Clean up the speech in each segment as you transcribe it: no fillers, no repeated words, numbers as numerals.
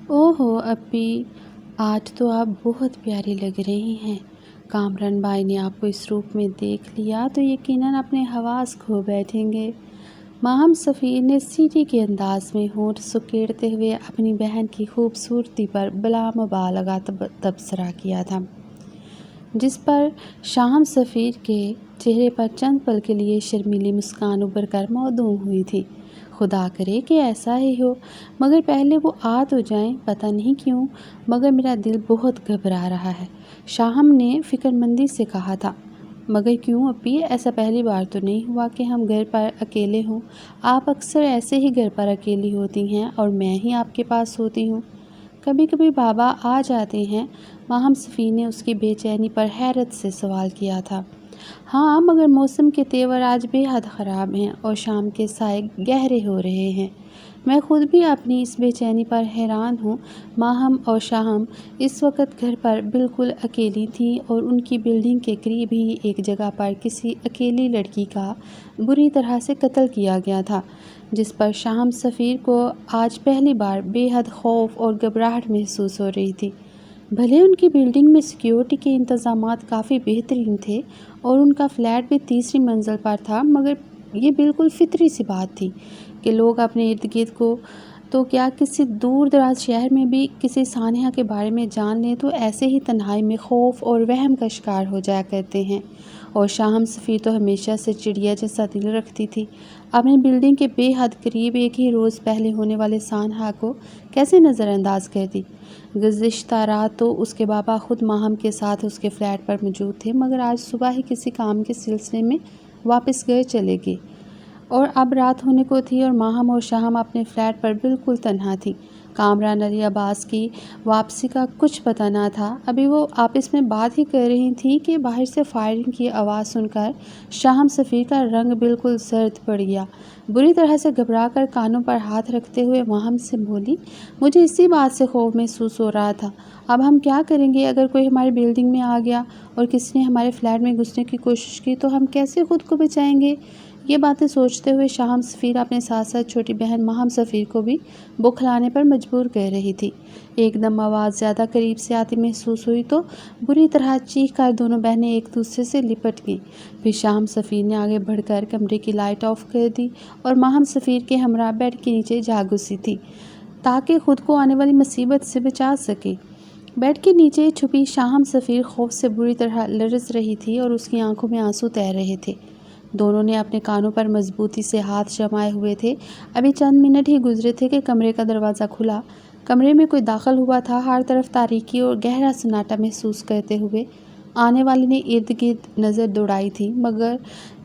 اوہو اپی، آج تو آپ بہت پیاری لگ رہی ہیں۔ کامران بھائی نے آپ کو اس روپ میں دیکھ لیا تو یقیناً اپنے حواس کھو بیٹھیں گے۔ ماہم سفیر نے سیٹی کے انداز میں ہونٹ سکیڑتے ہوئے اپنی بہن کی خوبصورتی پر بلا مبالغہ تبصرہ کیا تھا، جس پر شاہم سفیر کے چہرے پر چند پل کے لیے شرمیلی مسکان ابھر کر معدوم ہوئی تھی۔ خدا کرے کہ ایسا ہی ہو، مگر پہلے وہ آ تو جائیں۔ پتہ نہیں کیوں مگر میرا دل بہت گھبرا رہا ہے، شاہم نے فکر مندی سے کہا تھا۔ مگر کیوں اپی، ایسا پہلی بار تو نہیں ہوا کہ ہم گھر پر اکیلے ہوں۔ آپ اکثر ایسے ہی گھر پر اکیلی ہوتی ہیں اور میں ہی آپ کے پاس ہوتی ہوں۔ کبھی کبھی بابا آ جاتے ہیں، ماہم سفیر نے اس کی بے چینی پر حیرت سے سوال کیا تھا۔ ہاں، مگر موسم کے تیور آج بے حد خراب ہیں اور شام کے سائے گہرے ہو رہے ہیں۔ میں خود بھی اپنی اس بے چینی پر حیران ہوں۔ ماہم اور شاہم اس وقت گھر پر بالکل اکیلی تھیں اور ان کی بلڈنگ کے قریب ہی ایک جگہ پر کسی اکیلی لڑکی کا بری طرح سے قتل کیا گیا تھا، جس پر شاہم سفیر کو آج پہلی بار بے حد خوف اور گھبراہٹ محسوس ہو رہی تھی۔ بھلے ان کی بلڈنگ میں سیکیورٹی کے انتظامات کافی بہترین تھے اور ان کا فلیٹ بھی تیسری منزل پر تھا، مگر یہ بالکل فطری سی بات تھی کہ لوگ اپنے ارد گرد کو تو کیا کسی دور دراز شہر میں بھی کسی سانحہ کے بارے میں جان لیں تو ایسے ہی تنہائی میں خوف اور وہم کا شکار ہو جایا کرتے ہیں۔ اور شاہم سفیر تو ہمیشہ سے چڑیا جیسا دل رکھتی تھی، اپنی بلڈنگ کے بے حد قریب ایک ہی روز پہلے ہونے والے سانحہ کو کیسے نظر انداز کرتی۔ گزشتہ رات تو اس کے بابا خود ماہم کے ساتھ اس کے فلیٹ پر موجود تھے، مگر آج صبح ہی کسی کام کے سلسلے میں واپس گھر چلے گئے اور اب رات ہونے کو تھی اور ماہم اور شاہم اپنے فلیٹ پر بالکل تنہا تھی۔ کامران علی عباس کی واپسی کا کچھ پتہ نہ تھا۔ ابھی وہ آپس میں بات ہی کر رہی تھیں کہ باہر سے فائرنگ کی آواز سن کر شاہم سفیر کا رنگ بالکل زرد پڑ گیا۔ بری طرح سے گھبرا کر کانوں پر ہاتھ رکھتے ہوئے ماہم سے بولی، مجھے اسی بات سے خوف محسوس ہو رہا تھا۔ اب ہم کیا کریں گے؟ اگر کوئی ہماری بلڈنگ میں آ گیا اور کسی نے ہمارے فلیٹ میں گھسنے کی کوشش کی تو ہم کیسے خود کو بچائیں گے؟ یہ باتیں سوچتے ہوئے شاہم سفیر اپنے ساتھ ساتھ چھوٹی بہن ماہم سفیر کو بھی بکھلانے پر مجبور کر رہی تھی۔ ایک دم آواز زیادہ قریب سے آتی محسوس ہوئی تو بری طرح چیخ کر دونوں بہنیں ایک دوسرے سے لپٹ گئیں۔ پھر شاہم سفیر نے آگے بڑھ کر کمرے کی لائٹ آف کر دی اور ماہم سفیر کے ہمراہ بیڈ کے نیچے جا گھسی تھی تاکہ خود کو آنے والی مصیبت سے بچا سکے۔ بیڈ کے نیچے چھپی شاہم سفیر خوف سے بری طرح لرز رہی تھی اور اس کی آنکھوں میں آنسو تیر رہے تھے۔ دونوں نے اپنے کانوں پر مضبوطی سے ہاتھ جمائے ہوئے تھے۔ ابھی چند منٹ ہی گزرے تھے کہ کمرے کا دروازہ کھلا۔ کمرے میں کوئی داخل ہوا تھا۔ ہر طرف تاریکی اور گہرا سناٹا محسوس کرتے ہوئے آنے والے نے ارد گرد نظر دوڑائی تھی، مگر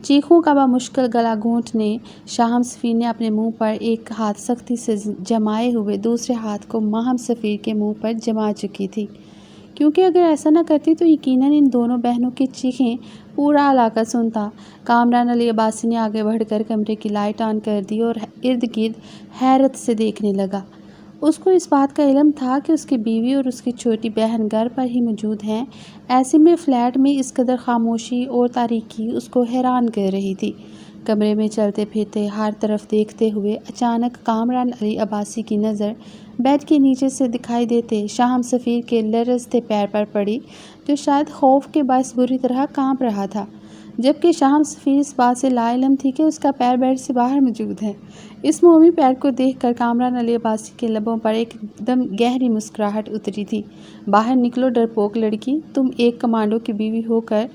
چیخوں کا بمشکل گلا گھونٹنے شاہم سفیر نے اپنے منہ پر ایک ہاتھ سختی سے جمائے ہوئے دوسرے ہاتھ کو ماہم سفیر کے منہ پر جما چکی تھی، کیونکہ اگر ایسا نہ کرتی تو یقیناً ان دونوں بہنوں کی چیخیں پورا علاقہ سنتا۔ کامران علی عباسی نے آگے بڑھ کر کمرے کی لائٹ آن کر دی اور ارد گرد حیرت سے دیکھنے لگا۔ اس کو اس بات کا علم تھا کہ اس کی بیوی اور اس کی چھوٹی بہن گھر پر ہی موجود ہیں، ایسے میں فلیٹ میں اس قدر خاموشی اور تاریکی اس کو حیران کر رہی تھی۔ کمرے میں چلتے پھرتے ہر طرف دیکھتے ہوئے اچانک کامران علی عباسی کی نظر بیڈ کے نیچے سے دکھائی دیتے شاہم سفیر کے لرزتے پیر پر پڑی، جو شاید خوف کے باعث بری طرح کانپ رہا تھا، جبکہ شاہم سفیر اس بات سے لا علم تھی کہ اس کا پیر بیڈ سے باہر موجود ہے۔ اس مومی پیر کو دیکھ کر کامران علی عباسی کے لبوں پر ایک دم گہری مسکراہٹ اتری تھی۔ باہر نکلو ڈرپوک لڑکی، تم ایک کمانڈو کی بیوی ہو کر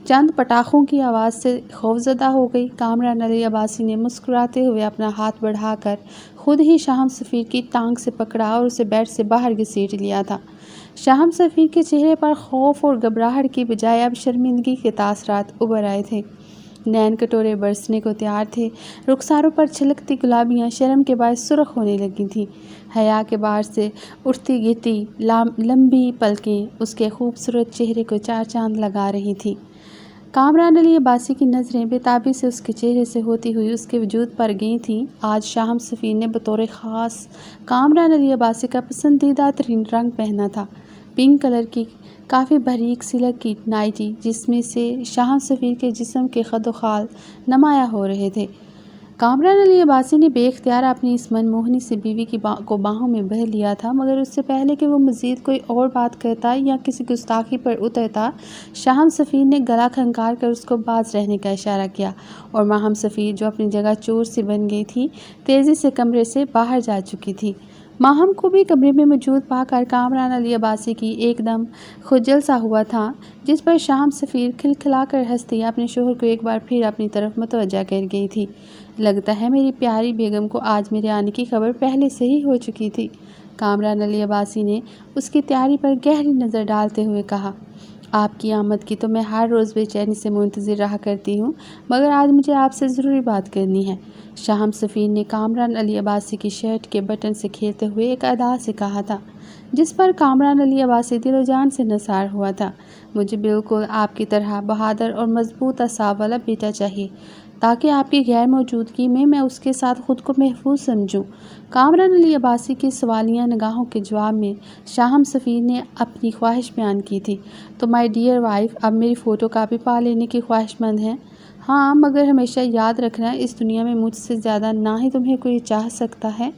چند پٹاخوں کی آواز سے خوفزدہ ہو گئی۔ کامران علی عباسی نے مسکراتے ہوئے اپنا ہاتھ بڑھا کر خود ہی شاہم سفیر کی ٹانگ سے پکڑا اور اسے بیڈ سے باہر گھسیٹ لیا تھا۔ شاہم سفیر کے چہرے پر خوف اور گھبراہٹ کی بجائے اب شرمندگی کے تاثرات ابھر آئے تھے۔ نین کٹورے برسنے کو تیار تھے، رخساروں پر چھلکتی گلابیاں شرم کے باعث سرخ ہونے لگی تھیں۔ حیا کے بار سے اٹھتی گرتی لمبی پلکیں اس کے خوبصورت چہرے کو چار چاند لگا رہی تھیں۔ کامران علی عباسی کی نظریں بے تابی سے اس کے چہرے سے ہوتی ہوئی اس کے وجود پر گئی تھیں۔ آج شاہم سفیر نے بطور خاص کامران علی عباسی کا پسندیدہ ترین رنگ پہنا تھا، پنک کلر کی کافی باریک سلک کی نائٹی، جس میں سے شاہم سفیر کے جسم کے خد و خال نمایاں ہو رہے تھے۔ کامران علی عباسی نے بے اختیار اپنی اس من موہنی سی بیوی کو باہوں میں بہہ لیا تھا، مگر اس سے پہلے کہ وہ مزید کوئی اور بات کرتا یا کسی گستاخی پر اترتا، شاہم سفیر نے گلا کھنکار کر اس کو باز رہنے کا اشارہ کیا، اور ماہم سفیر جو اپنی جگہ چور سی بن گئی تھی، تیزی سے کمرے سے باہر جا چکی تھی۔ ماہم کو بھی کمرے میں موجود پا کر کامران علی عباسی کی ایک دم خجل سا ہوا تھا، جس پر شاہم سفیر کھلکھلا کر ہنستی اپنے شوہر کو ایک بار پھر اپنی طرف متوجہ کر گئی تھی۔ لگتا ہے میری پیاری بیگم کو آج میرے آنے کی خبر پہلے سے ہی ہو چکی تھی، کامران علی عباسی نے اس کی تیاری پر گہری نظر ڈالتے ہوئے کہا۔ آپ کی آمد کی تو میں ہر روز بے چینی سے منتظر رہا کرتی ہوں، مگر آج مجھے آپ سے ضروری بات کرنی ہے، شاہم سفیر نے کامران علی عباسی کی شرٹ کے بٹن سے کھیلتے ہوئے ایک ادا سے کہا تھا، جس پر کامران علی عباسی دل و جان سے نثار ہوا تھا۔ مجھے بالکل آپ کی طرح بہادر اور مضبوط اعصاب والا بیٹا چاہیے، تاکہ آپ کی غیر موجودگی میں اس کے ساتھ خود کو محفوظ سمجھوں۔ کامران علی عباسی کی سوالیہ نگاہوں کے جواب میں شاہم سفیر نے اپنی خواہش بیان کی تھی، تو مائی ڈیئر وائف، اب میری فوٹو کاپی پا لینے کی خواہش مند ہیں؟ ہاں، مگر ہمیشہ یاد رکھنا، اس دنیا میں مجھ سے زیادہ نہ ہی تمہیں کوئی چاہ سکتا ہے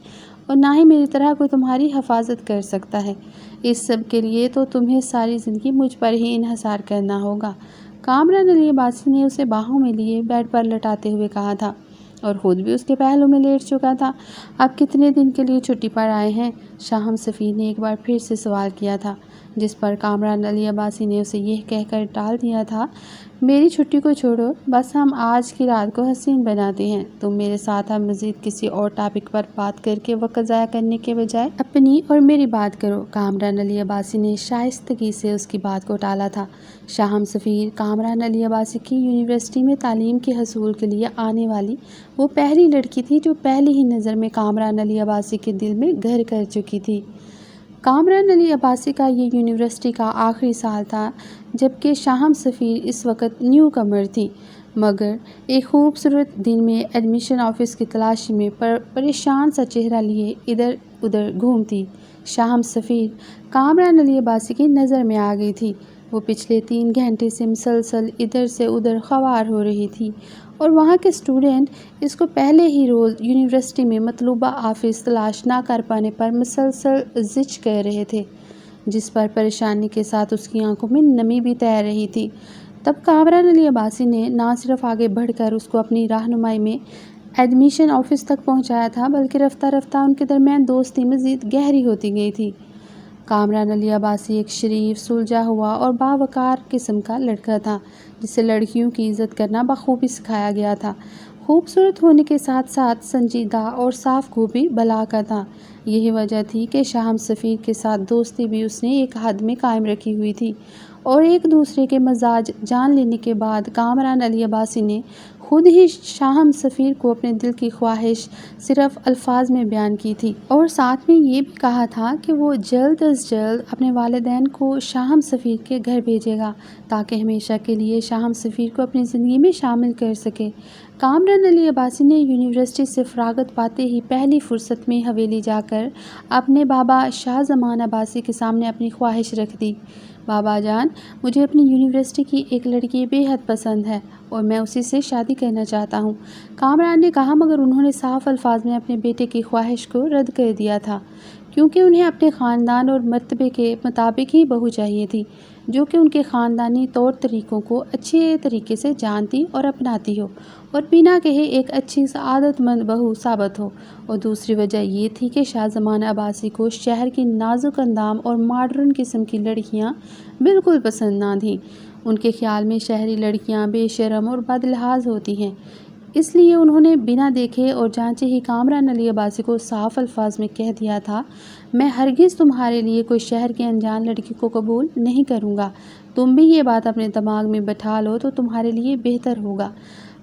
اور نہ ہی میری طرح کوئی تمہاری حفاظت کر سکتا ہے۔ اس سب کے لیے تو تمہیں ساری زندگی مجھ پر ہی انحصار کرنا ہوگا، کامران علی عباسی نے اسے باہوں میں لیے بیڈ پر لٹاتے ہوئے کہا تھا، اور خود بھی اس کے پہلو میں لیٹ چکا تھا۔ آپ کتنے دن کے لیے چھٹی پر آئے ہیں؟ شاہم سفیر نے ایک بار پھر سے سوال کیا تھا، جس پر کامران علی عباسی نے اسے یہ کہہ کر ٹال دیا تھا، میری چھٹی کو چھوڑو، بس ہم آج کی رات کو حسین بناتے ہیں۔ تم میرے ساتھ اب مزید کسی اور ٹاپک پر بات کر کے وقت ضائع کرنے کے بجائے اپنی اور میری بات کرو۔ کامران علی عباسی نے شائستگی سے اس کی بات کو ٹالا تھا۔ شاہم سفیر کامران علی عباسی کی یونیورسٹی میں تعلیم کے حصول کے لیے آنے والی وہ پہلی لڑکی تھی جو پہلی ہی نظر میں کامران علی عباسی کے دل میں گھر کر چکی تھی۔ کامران علی عباسی کا یہ یونیورسٹی کا آخری سال تھا، جبکہ شاہم سفیر اس وقت نیو کمر تھی، مگر ایک خوبصورت دن میں ایڈمیشن آفس کی تلاشی میں پریشان سا چہرہ لیے ادھر ادھر گھومتی شاہم سفیر کامران علی عباسی کی نظر میں آ گئی تھی۔ وہ پچھلے 3 گھنٹے سے مسلسل ادھر سے ادھر خوار ہو رہی تھی، اور وہاں کے اسٹوڈنٹ اس کو پہلے ہی روز یونیورسٹی میں مطلوبہ آفس تلاش نہ کر پانے پر مسلسل زچ کر رہے تھے، جس پر پریشانی کے ساتھ اس کی آنکھوں میں نمی بھی تیر رہی تھی۔ تب کامران علی عباسی نے نہ صرف آگے بڑھ کر اس کو اپنی رہنمائی میں ایڈمیشن آفس تک پہنچایا تھا، بلکہ رفتہ رفتہ ان کے درمیان دوستی مزید گہری ہوتی گئی تھی۔ کامران علی عباسی ایک شریف، سلجھا ہوا اور باوقار قسم کا لڑکا تھا، جسے لڑکیوں کی عزت کرنا بخوبی سکھایا گیا تھا۔ خوبصورت ہونے کے ساتھ ساتھ سنجیدہ اور صاف گو بھی بلا کا تھا۔ یہی وجہ تھی کہ شاہم سفیر کے ساتھ دوستی بھی اس نے ایک حد میں قائم رکھی ہوئی تھی، اور ایک دوسرے کے مزاج جان لینے کے بعد کامران علی عباسی نے خود ہی شاہم سفیر کو اپنے دل کی خواہش صرف الفاظ میں بیان کی تھی، اور ساتھ میں یہ بھی کہا تھا کہ وہ جلد از جلد اپنے والدین کو شاہم سفیر کے گھر بھیجے گا، تاکہ ہمیشہ کے لیے شاہم سفیر کو اپنی زندگی میں شامل کر سکے۔ کامران علی عباسی نے یونیورسٹی سے فراغت پاتے ہی پہلی فرصت میں حویلی جا کر اپنے بابا شاہ زمان عباسی کے سامنے اپنی خواہش رکھ دی، بابا جان، مجھے اپنی یونیورسٹی کی ایک لڑکی بے حد پسند ہے اور میں اسی سے شادی کرنا چاہتا ہوں، کامران نے کہا، مگر انہوں نے صاف الفاظ میں اپنے بیٹے کی خواہش کو رد کر دیا تھا، کیونکہ انہیں اپنے خاندان اور مرتبے کے مطابق ہی بہو چاہیے تھی، جو کہ ان کے خاندانی طور طریقوں کو اچھے طریقے سے جانتی اور اپناتی ہو، اور بنا کہے ایک اچھی عادت مند بہو ثابت ہو۔ اور دوسری وجہ یہ تھی کہ شاہ زمان عباسی کو شہر کی نازک اندام اور ماڈرن قسم کی لڑکیاں بالکل پسند نہ تھیں۔ ان کے خیال میں شہری لڑکیاں بے شرم اور بد لحاظ ہوتی ہیں، اس لیے انہوں نے بنا دیکھے اور جانچے ہی کامران علی عباسی کو صاف الفاظ میں کہہ دیا تھا، میں ہرگز تمہارے لیے کوئی شہر کی انجان لڑکی کو قبول نہیں کروں گا، تم بھی یہ بات اپنے دماغ میں بٹھا لو تو تمہارے لیے بہتر ہوگا۔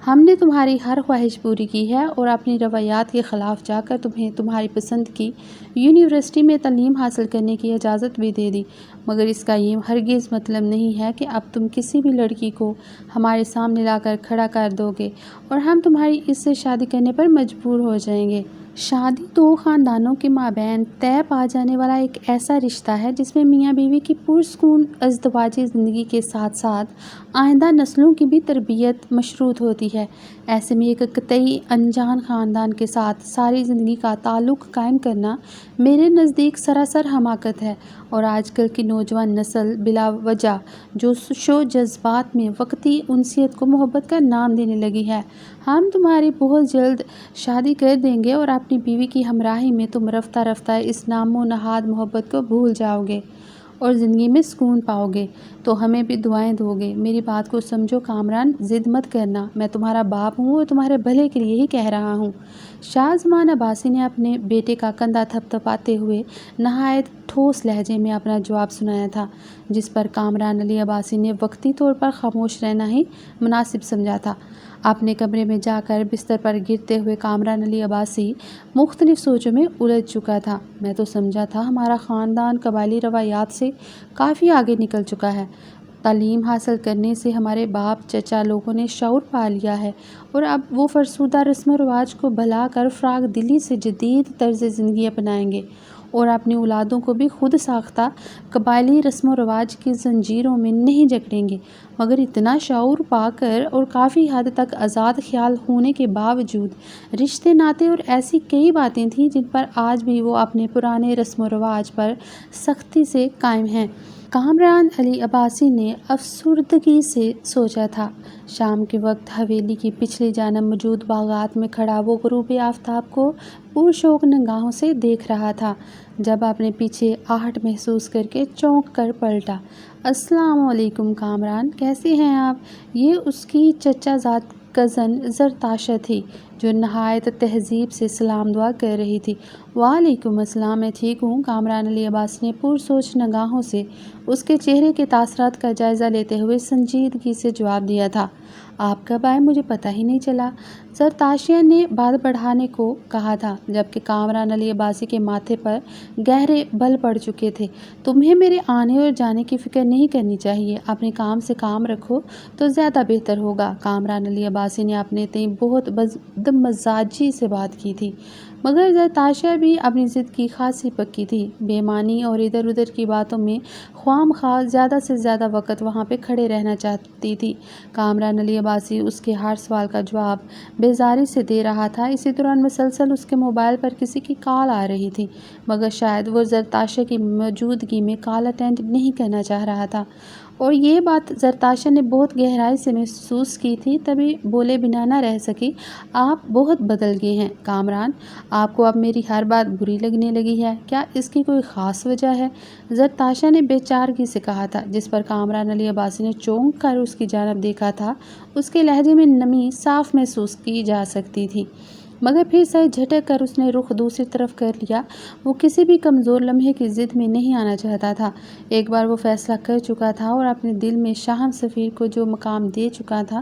ہم نے تمہاری ہر خواہش پوری کی ہے اور اپنی روایات کے خلاف جا کر تمہیں تمہاری پسند کی یونیورسٹی میں تعلیم حاصل کرنے کی اجازت بھی دے دی، مگر اس کا یہ ہرگز مطلب نہیں ہے کہ اب تم کسی بھی لڑکی کو ہمارے سامنے لا کر کھڑا کر دو گے اور ہم تمہاری اس سے شادی کرنے پر مجبور ہو جائیں گے۔ شادی دو خاندانوں کے مابین طے پا جانے والا ایک ایسا رشتہ ہے جس میں میاں بیوی کی پرسکون ازدواجی زندگی کے ساتھ ساتھ آئندہ نسلوں کی بھی تربیت مشروط ہوتی ہے۔ ایسے میں ایک قطعی انجان خاندان کے ساتھ ساری زندگی کا تعلق قائم کرنا میرے نزدیک سراسر حماقت ہے، اور آج کل کی نوجوان نسل بلا وجہ جوش و جذبات میں وقتی انسیت کو محبت کا نام دینے لگی ہے۔ ہم تمہاری بہت جلد شادی کر دیں گے اور اپنی بیوی کی ہمراہی میں تم رفتہ رفتہ اس نام و نہاد محبت کو بھول جاؤ گے اور زندگی میں سکون پاؤ گے، تو ہمیں بھی دعائیں دو گے۔ میری بات کو سمجھو کامران، ضد مت کرنا، میں تمہارا باپ ہوں اور تمہارے بھلے کے لیے ہی کہہ رہا ہوں۔ شاہ زمان عباسی نے اپنے بیٹے کا کندھا تھپتھپاتے ہوئے نہایت ٹھوس لہجے میں اپنا جواب سنایا تھا، جس پر کامران علی عباسی نے وقتی طور پر خاموش رہنا ہی مناسب سمجھا تھا۔ اپنے کمرے میں جا کر بستر پر گرتے ہوئے کامران علی عباسی مختلف سوچوں میں الجھ چکا تھا۔ میں تو سمجھا تھا ہمارا خاندان قبائلی روایات سے کافی آگے نکل چکا ہے۔ تعلیم حاصل کرنے سے ہمارے باپ چچا لوگوں نے شعور پا لیا ہے اور اب وہ فرسودہ رسم و رواج کو بھلا کر فراغ دلی سے جدید طرز زندگی اپنائیں گے اور اپنی اولادوں کو بھی خود ساختہ قبائلی رسم و رواج کی زنجیروں میں نہیں جکڑیں گے۔ مگر اتنا شعور پا کر اور کافی حد تک آزاد خیال ہونے کے باوجود رشتے ناطے اور ایسی کئی باتیں تھیں جن پر آج بھی وہ اپنے پرانے رسم و رواج پر سختی سے قائم ہیں۔ کامران علی عباسی نے افسردگی سے سوچا تھا۔ شام کے وقت حویلی کی پچھلی جانب موجود باغات میں کھڑا وہ غروب آفتاب کو پرشوق نگاہوں سے دیکھ رہا تھا، جب اپنے پیچھے آہٹ محسوس کر کے چونک کر پلٹا۔ السلام علیکم کامران، کیسے ہیں آپ؟ یہ اس کی چچا زاد کزن زرتاشہ تھی، جو نہایت تہذیب سے سلام دعا کر رہی تھی۔ وعلیکم السلام، میں ٹھیک ہوں، کامران علی عباسی نے پرسوچ نگاہوں سے اس کے چہرے کے تاثرات کا جائزہ لیتے ہوئے سنجیدگی سے جواب دیا تھا۔ آپ کب آئے؟ مجھے پتہ ہی نہیں چلا، زرتاشہ نے بات بڑھانے کو کہا تھا، جبکہ کامران علی عباسی کے ماتھے پر گہرے بل پڑ چکے تھے۔ تمہیں میرے آنے اور جانے کی فکر نہیں کرنی چاہیے، اپنے کام سے کام رکھو تو زیادہ بہتر ہوگا۔ کامران علی عباسی نے اپنے تئیں بہت بدمزاجی سے بات کی تھی، مگر زرتاشہ بھی اپنی ضد کی خاصی پکی تھی۔ بے معنی اور ادھر ادھر کی باتوں میں خواہ مخواہ زیادہ سے زیادہ وقت وہاں پہ کھڑے رہنا چاہتی تھی۔ کامران علی عباسی اس کے ہر سوال کا جواب بیزاری سے دے رہا تھا۔ اسی دوران مسلسل اس کے موبائل پر کسی کی کال آ رہی تھی، مگر شاید وہ زرتاشہ کی موجودگی میں کال اٹینڈ نہیں کرنا چاہ رہا تھا، اور یہ بات زرتاشہ نے بہت گہرائی سے محسوس کی تھی، تبھی بولے بنا نہ رہ سکی۔ آپ بہت بدل گئے ہیں کامران، آپ کو اب میری ہر بات بری لگنے لگی ہے، کیا اس کی کوئی خاص وجہ ہے؟ زرتاشہ نے بے چارگی سے کہا تھا، جس پر کامران علی عباسی نے چونک کر اس کی جانب دیکھا تھا۔ اس کے لہجے میں نمی صاف محسوس کی جا سکتی تھی، مگر پھر سر جھٹک کر اس نے رخ دوسری طرف کر لیا۔ وہ کسی بھی کمزور لمحے کی ضد میں نہیں آنا چاہتا تھا۔ ایک بار وہ فیصلہ کر چکا تھا اور اپنے دل میں شاہم سفیر کو جو مقام دے چکا تھا،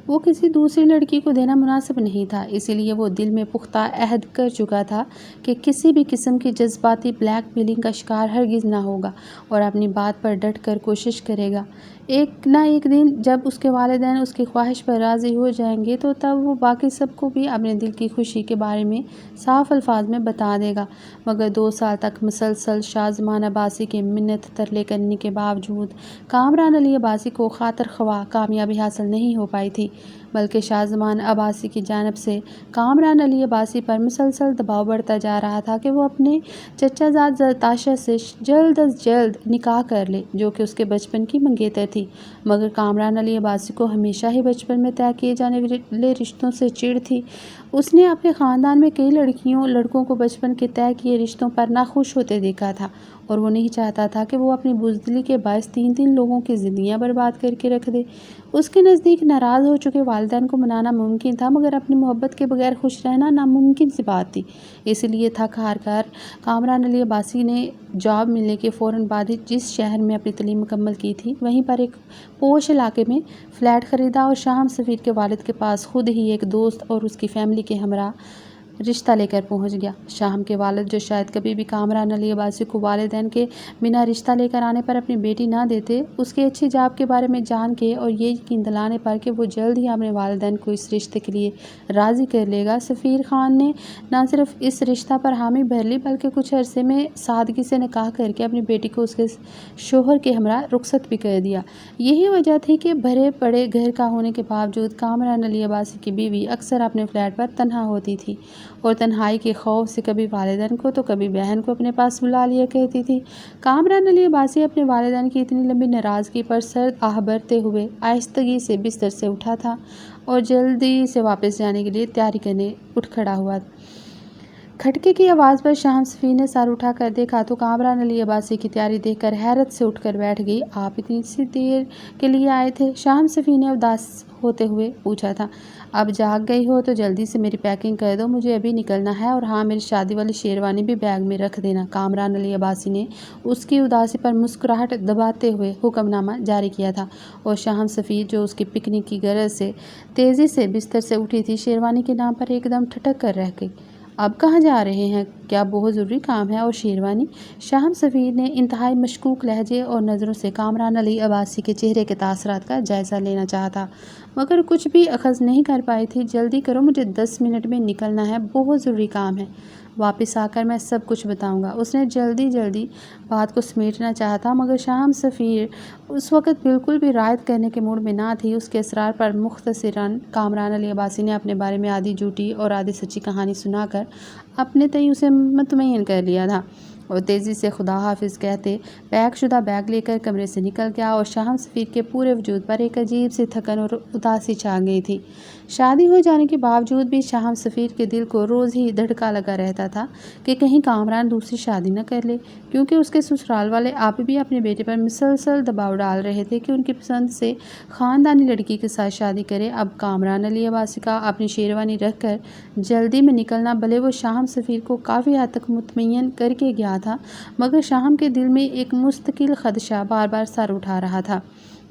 وہ کسی دوسری لڑکی کو دینا مناسب نہیں تھا۔ اسی لیے وہ دل میں پختہ عہد کر چکا تھا کہ کسی بھی قسم کی جذباتی بلیک میلنگ کا شکار ہرگز نہ ہوگا اور اپنی بات پر ڈٹ کر کوشش کرے گا۔ ایک نہ ایک دن جب اس کے والدین اس کی خواہش پر راضی ہو جائیں گے تو تب وہ باقی سب کو بھی اپنے دل کی خوشی کے بارے میں صاف الفاظ میں بتا دے گا۔ مگر 2 سال تک مسلسل شاہ زمان عباسی کے منت ترلے کرنے کے باوجود کامران علی عباسی کو خاطر خواہ کامیابی حاصل نہیں ہو پائی تھی، بلکہ شاہ زمان عباسی کی جانب سے کامران علی عباسی پر مسلسل دباؤ بڑھتا جا رہا تھا کہ وہ اپنے چچا زاد زرتاشہ سے جلد از جلد نکاح کر لے، جو کہ اس کے بچپن کی منگیتر تھی۔ مگر کامران علی عباسی کو ہمیشہ ہی بچپن میں طے کیے جانے والے رشتوں سے چڑ تھی۔ اس نے اپنے خاندان میں کئی لڑکوں کو بچپن کے طے کیے رشتوں پر ناخوش ہوتے دیکھا تھا، اور وہ نہیں چاہتا تھا کہ وہ اپنی بزدلی کے باعث 3 لوگوں کی زندگیاں برباد کر کے رکھ دے۔ اس کے نزدیک ناراض ہو چکے والدین کو منانا ممکن تھا، مگر اپنی محبت کے بغیر خوش رہنا ناممکن سی بات تھی۔ اسی لیے تھک ہار کر کامران علی عباسی نے جاب ملنے کے فوراً بعد ہی جس شہر میں اپنی تعلیم مکمل کی تھی، وہیں پر ایک پوش علاقے میں فلیٹ خریدا اور شاہم سفیر کے والد کے پاس خود ہی ایک دوست اور اس کی فیملی کے ہمراہ رشتہ لے کر پہنچ گیا۔ شاہم کے والد جو شاید کبھی بھی کامران علی عباسی کو والدین کے بنا رشتہ لے کر آنے پر اپنی بیٹی نہ دیتے، اس کے اچھے جاب کے بارے میں جان کے اور یہ یقین دلانے پر کہ وہ جلد ہی اپنے والدین کو اس رشتے کے لیے راضی کر لے گا، سفیر خان نے نہ صرف اس رشتہ پر حامی بھر لی بلکہ کچھ عرصے میں سادگی سے نکاح کر کے اپنی بیٹی کو اس کے شوہر کے ہمراہ رخصت بھی کر دیا۔ یہی وجہ تھی کہ بھرے پڑے گھر کا ہونے کے باوجود کامران علی عباسی کی بیوی اکثر اپنے فلیٹ پر تنہا ہوتی تھی اور تنہائی کے خوف سے کبھی والدین کو تو کبھی بہن کو اپنے پاس بلا لیا کرتی تھی۔ کامران علی عباسی اپنے والدین کی اتنی لمبی ناراضگی پر سرد آہ بھرتے ہوئے آہستگی سے بستر سے اٹھا تھا اور جلدی سے واپس جانے کے لیے تیاری کرنے اٹھ کھڑا ہوا۔ کھٹکے کی آواز پر شاہم سفیر نے سر اٹھا کر دیکھا تو کامران علی عباسی کی تیاری دیکھ کر حیرت سے اٹھ کر بیٹھ گئی۔ آپ اتنی سی دیر کے لیے آئے تھے؟ شاہم سفیر نے اداس ہوتے ہوئے پوچھا تھا۔ اب جاگ گئی ہو تو جلدی سے میری پیکنگ کر دو، مجھے ابھی نکلنا ہے، اور ہاں، میری شادی والی شیروانی بھی بیگ میں رکھ دینا۔ کامران علی عباسی نے اس کی اداسی پر مسکراہٹ دباتے ہوئے حکم نامہ جاری کیا تھا اور شاہم سفیر جو اس کی پکنک کی غرض سے تیزی سے بستر سے اٹھی تھی، شیروانی کے نام پر ایک دم ٹھٹک کر رہ گئی۔ اب کہاں جا رہے ہیں؟ کیا بہت ضروری کام ہے؟ اور شیروانی؟ شاہم سفیر نے انتہائی مشکوک لہجے اور نظروں سے کامران علی عباسی کے چہرے کے تاثرات کا جائزہ لینا چاہا مگر کچھ بھی اخذ نہیں کر پائی تھی۔ جلدی کرو، مجھے 10 منٹ میں نکلنا ہے، بہت ضروری کام ہے، واپس آ کر میں سب کچھ بتاؤں گا۔ اس نے جلدی بات کو سمیٹنا چاہا تھا مگر شاہم سفیر اس وقت بالکل بھی رعایت کرنے کے موڈ میں نہ تھی۔ اس کے اصرار پر مختصراً کامران علی عباسی نے اپنے بارے میں آدھی جھوٹی اور آدھی سچی کہانی سنا کر اپنے تئیں اسے مطمئن کر لیا تھا اور تیزی سے خدا حافظ کہتے پیک شدہ بیگ لے کر کمرے سے نکل گیا اور شاہم سفیر کے پورے وجود پر ایک عجیب سی تھکن اور اداسی چھا گئی تھی۔ شادی ہو جانے کے باوجود بھی شاہم سفیر کے دل کو روز ہی دھڑکا لگا رہتا تھا کہ کہیں کامران دوسری شادی نہ کر لے، کیونکہ اس کے سسرال والے اب بھی اپنے بیٹے پر مسلسل دباؤ ڈال رہے تھے کہ ان کی پسند سے خاندانی لڑکی کے ساتھ شادی کرے۔ اب کامران علی عباسی کا اپنی شیروانی رکھ کر جلدی میں نکلنا بھلے وہ شاہم سفیر کو کافی حد تک مطمئن کر کے گیا تھا مگر شاہم کے دل میں ایک مستقل خدشہ بار بار سر اٹھا رہا تھا،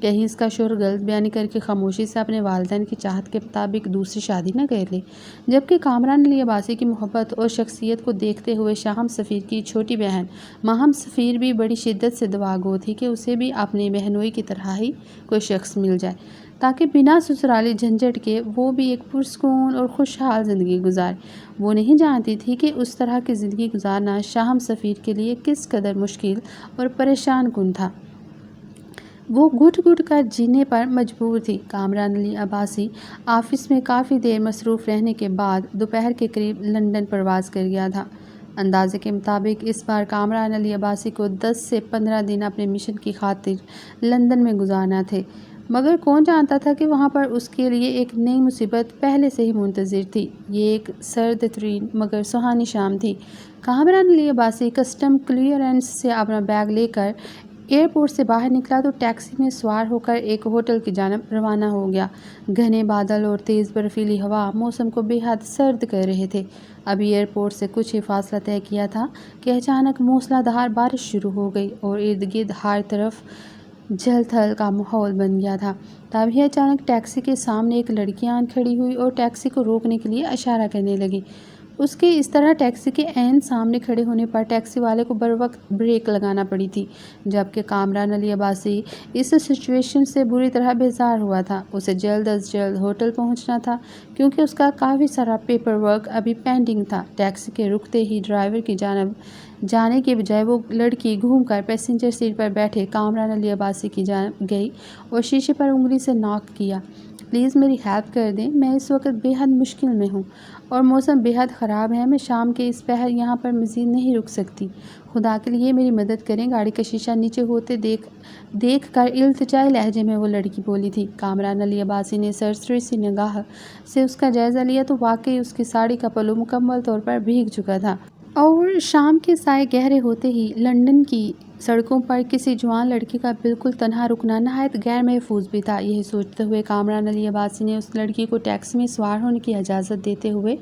کہیں اس کا شوہر غلط بیانی کر کے خاموشی سے اپنے والدین کی چاہت کے مطابق دوسری شادی نہ کر لے۔ جبکہ کامران علی عباسی کی محبت اور شخصیت کو دیکھتے ہوئے شاہم سفیر کی چھوٹی بہن ماہم سفیر بھی بڑی شدت سے دعا گو تھی کہ اسے بھی اپنی بہنوئی کی طرح ہی کوئی شخص مل جائے تاکہ بنا سسرالی جھنجھٹ کے وہ بھی ایک پرسکون اور خوشحال زندگی گزارے۔ وہ نہیں جانتی تھی کہ اس طرح کی زندگی گزارنا شاہم سفیر کے لیے کس قدر مشکل اور پریشان کن تھا۔ وہ گھٹ گھٹ کر جینے پر مجبور تھی۔ کامران علی عباسی آفس میں کافی دیر مصروف رہنے کے بعد دوپہر کے قریب لندن پرواز کر گیا تھا۔ اندازے کے مطابق اس بار کامران علی عباسی کو 10 سے 15 دن اپنے مشن کی خاطر لندن میں گزارنا تھے مگر کون جانتا تھا کہ وہاں پر اس کے لیے ایک نئی مصیبت پہلے سے ہی منتظر تھی۔ یہ ایک سرد ترین مگر سہانی شام تھی۔ کامران علی عباسی کسٹم کلیئرنس سے اپنا بیگ لے کر ایئرپورٹ سے باہر نکلا تو ٹیکسی میں سوار ہو کر ایک ہوٹل کی جانب روانہ ہو گیا۔ گھنے بادل اور تیز برفیلی ہوا موسم کو بے حد سرد کر رہے تھے۔ ابھی ایئرپورٹ سے کچھ ہی فاصلہ طے کیا تھا کہ اچانک موسلا دھار بارش شروع ہو گئی اور ارد گرد ہر طرف جھل تھل کا ماحول بن گیا تھا۔ تبھی اچانک ٹیکسی کے سامنے ایک لڑکی آن کھڑی ہوئی اور ٹیکسی کو روکنے کے لیے اشارہ کرنے لگی۔ اس کے اس طرح ٹیکسی کے عین سامنے کھڑے ہونے پر ٹیکسی والے کو بروقت بریک لگانا پڑی تھی، جبکہ کامران علی عباسی اس سچویشن سے بری طرح بیزار ہوا تھا۔ اسے جلد از جلد ہوٹل پہنچنا تھا کیونکہ اس کا کافی سارا پیپر ورک ابھی پینڈنگ تھا۔ ٹیکسی کے رکتے ہی ڈرائیور کی جانب جانے کے بجائے وہ لڑکی گھوم کر پیسنجر سیٹ پر بیٹھے کامران علی عباسی کی جانب گئی اور شیشے پر انگلی سے ناک کیا۔ پلیز میری ہیلپ کر دیں، میں اس وقت بے حد مشکل میں ہوں اور موسم بے حد خراب ہے، میں شام کے اس پہر یہاں پر مزید نہیں رک سکتی، خدا کے لیے میری مدد کریں۔ گاڑی کا شیشہ نیچے ہوتے دیکھ کر التجائی لہجے میں وہ لڑکی بولی تھی۔ کامران علی عباسی نے سرسری سی نگاہ سے اس کا جائزہ لیا تو واقعی اس کی ساڑی کا پلو مکمل طور پر بھیگ چکا تھا اور شام کے سائے گہرے ہوتے ہی لندن کی سڑکوں پر کسی جوان لڑکی کا بالکل تنہا رکنا نہایت غیر محفوظ بھی تھا۔ یہی سوچتے ہوئے کامران علی عباسی نے اس لڑکی کو ٹیکسی میں سوار ہونے کی اجازت دیتے ہوئے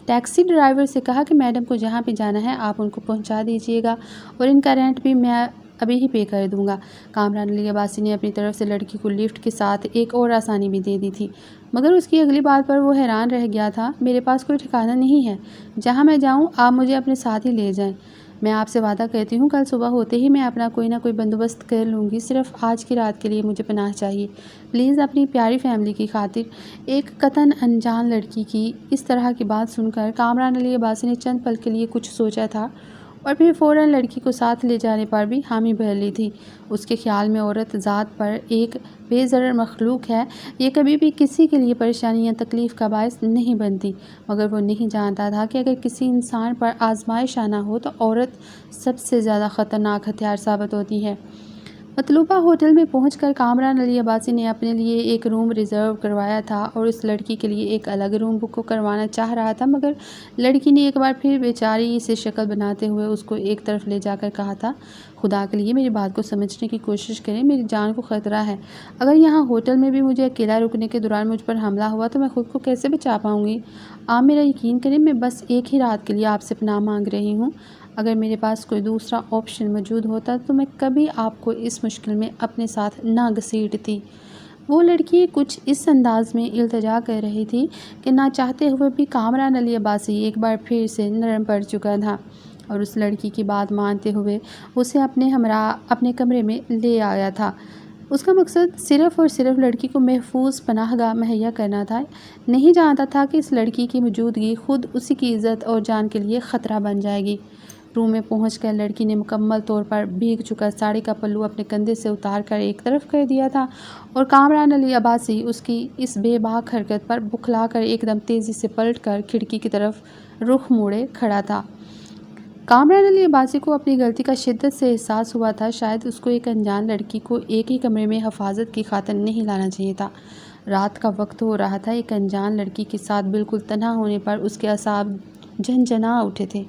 ٹیکسی ڈرائیور سے کہا کہ میڈم کو جہاں بھی جانا ہے آپ ان کو پہنچا دیجیے گا اور ان کا رینٹ بھی میں ابھی ہی پے کر دوں گا۔ کامران علی عباسی نے اپنی طرف سے لڑکی کو لفٹ کے ساتھ ایک اور آسانی بھی دے دی تھی، مگر اس کی اگلی بات پر وہ حیران رہ گیا تھا۔ میرے پاس کوئی ٹھکانہ نہیں ہے، جہاں میں جاؤں آپ مجھے اپنے ساتھ ہی لے جائیں۔ میں آپ سے وعدہ کرتی ہوں کل صبح ہوتے ہی میں اپنا کوئی نہ کوئی بندوبست کر لوں گی، صرف آج کی رات کے لیے مجھے پناہ چاہیے پلیز، اپنی پیاری فیملی کی خاطر۔ ایک قطعاً انجان لڑکی کی اس طرح کی بات سن کر کامران علی عباسی نے چند پل کے لیے کچھ سوچا تھا اور پھر فوراً لڑکی کو ساتھ لے جانے پر بھی حامی بھر لی تھی۔ اس کے خیال میں عورت ذات پر ایک بے ضرر مخلوق ہے، یہ کبھی بھی کسی کے لیے پریشانی یا تکلیف کا باعث نہیں بنتی، مگر وہ نہیں جانتا تھا کہ اگر کسی انسان پر آزمائش آنا ہو تو عورت سب سے زیادہ خطرناک ہتھیار ثابت ہوتی ہے۔ مطلوبہ ہوٹل میں پہنچ کر کامران علی عباسی نے اپنے لیے ایک روم ریزرو کروایا تھا اور اس لڑکی کے لیے ایک الگ روم بک کروانا چاہ رہا تھا، مگر لڑکی نے ایک بار پھر بیچاری سے شکل بناتے ہوئے اس کو ایک طرف لے جا کر کہا تھا، خدا کے لیے میری بات کو سمجھنے کی کوشش کریں، میری جان کو خطرہ ہے۔ اگر یہاں ہوٹل میں بھی مجھے اکیلا رکنے کے دوران مجھ پر حملہ ہوا تو میں خود کو کیسے بچا پاؤں گی؟ آپ میرا یقین کریں، میں بس ایک ہی رات کے لیے آپ سے پناہ مانگ رہی ہوں۔ اگر میرے پاس کوئی دوسرا آپشن موجود ہوتا تو میں کبھی آپ کو اس مشکل میں اپنے ساتھ نہ گھسیٹتی۔ وہ لڑکی کچھ اس انداز میں التجا کر رہی تھی کہ نہ چاہتے ہوئے بھی کامران علی عباسی ایک بار پھر سے نرم پڑ چکا تھا اور اس لڑکی کی بات مانتے ہوئے اسے اپنے ہمراہ اپنے کمرے میں لے آیا تھا۔ اس کا مقصد صرف اور صرف لڑکی کو محفوظ پناہ گاہ مہیا کرنا تھا، نہیں جانتا تھا کہ اس لڑکی کی موجودگی خود اسی کی عزت اور جان کے لیے خطرہ بن جائے گی۔ روم میں پہنچ کر لڑکی نے مکمل طور پر بھیگ چکا ساڑی کا پلو اپنے کندھے سے اتار کر ایک طرف کر دیا تھا اور کامران علی عباسی اس کی اس بے باک حرکت پر بکھلا کر ایک دم تیزی سے پلٹ کر کھڑکی کی طرف رخ موڑے کھڑا تھا۔ کامران علی عباسی کو اپنی غلطی کا شدت سے احساس ہوا تھا، شاید اس کو ایک انجان لڑکی کو ایک ہی کمرے میں حفاظت کی خاطر نہیں لانا چاہیے تھا۔ رات کا وقت ہو رہا تھا، ایک انجان لڑکی کے ساتھ بالکل تنہا ہونے پر اس کے اعصاب جھنجھنا اٹھے تھے،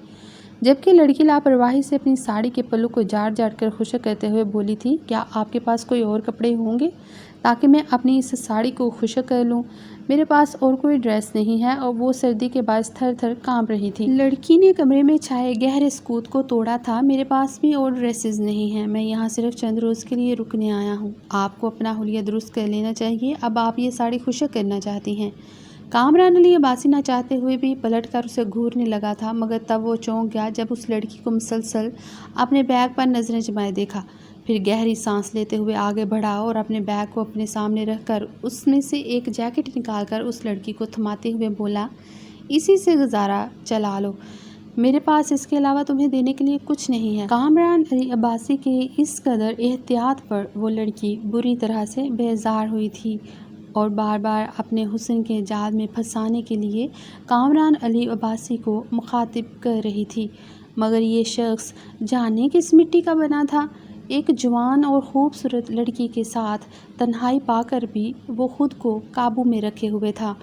جبکہ لڑکی لاپرواہی سے اپنی ساڑی کے پلو کو جاڑ جاڑ کر خشک کرتے ہوئے بولی تھی، کیا آپ کے پاس کوئی اور کپڑے ہوں گے تاکہ میں اپنی اس ساڑی کو خشک کر لوں؟ میرے پاس اور کوئی ڈریس نہیں ہے، اور وہ سردی کے باعث تھر تھر کانپ رہی تھی۔ لڑکی نے کمرے میں چھائے گہرے سکوت کو توڑا تھا، میرے پاس بھی اور ڈریسز نہیں ہیں، میں یہاں صرف چند روز کے لیے رکنے آیا ہوں، آپ کو اپنا حلیہ درست کر لینا چاہیے، اب آپ یہ ساڑی خشک کرنا چاہتی ہیں۔ کامران علی عباسی نہ چاہتے ہوئے بھی پلٹ کر اسے گھورنے لگا تھا، مگر تب وہ چونک گیا جب اس لڑکی کو مسلسل اپنے بیگ پر نظریں جمائے دیکھا، پھر گہری سانس لیتے ہوئے آگے بڑھا اور اپنے بیگ کو اپنے سامنے رکھ کر اس میں سے ایک جیکٹ نکال کر اس لڑکی کو تھماتے ہوئے بولا، اسی سے گزارا چلا لو، میرے پاس اس کے علاوہ تمہیں دینے کے لیے کچھ نہیں ہے۔ کامران علی عباسی کے اس قدر احتیاط پر وہ لڑکی بری طرح سے بیزار ہوئی تھی اور بار بار اپنے حسن کے جال میں پھنسانے کے لیے کامران علی عباسی کو مخاطب کر رہی تھی، مگر یہ شخص جانے کس مٹی کا بنا تھا۔ ایک جوان اور خوبصورت لڑکی کے ساتھ تنہائی پا کر بھی وہ خود کو قابو میں رکھے ہوئے تھا۔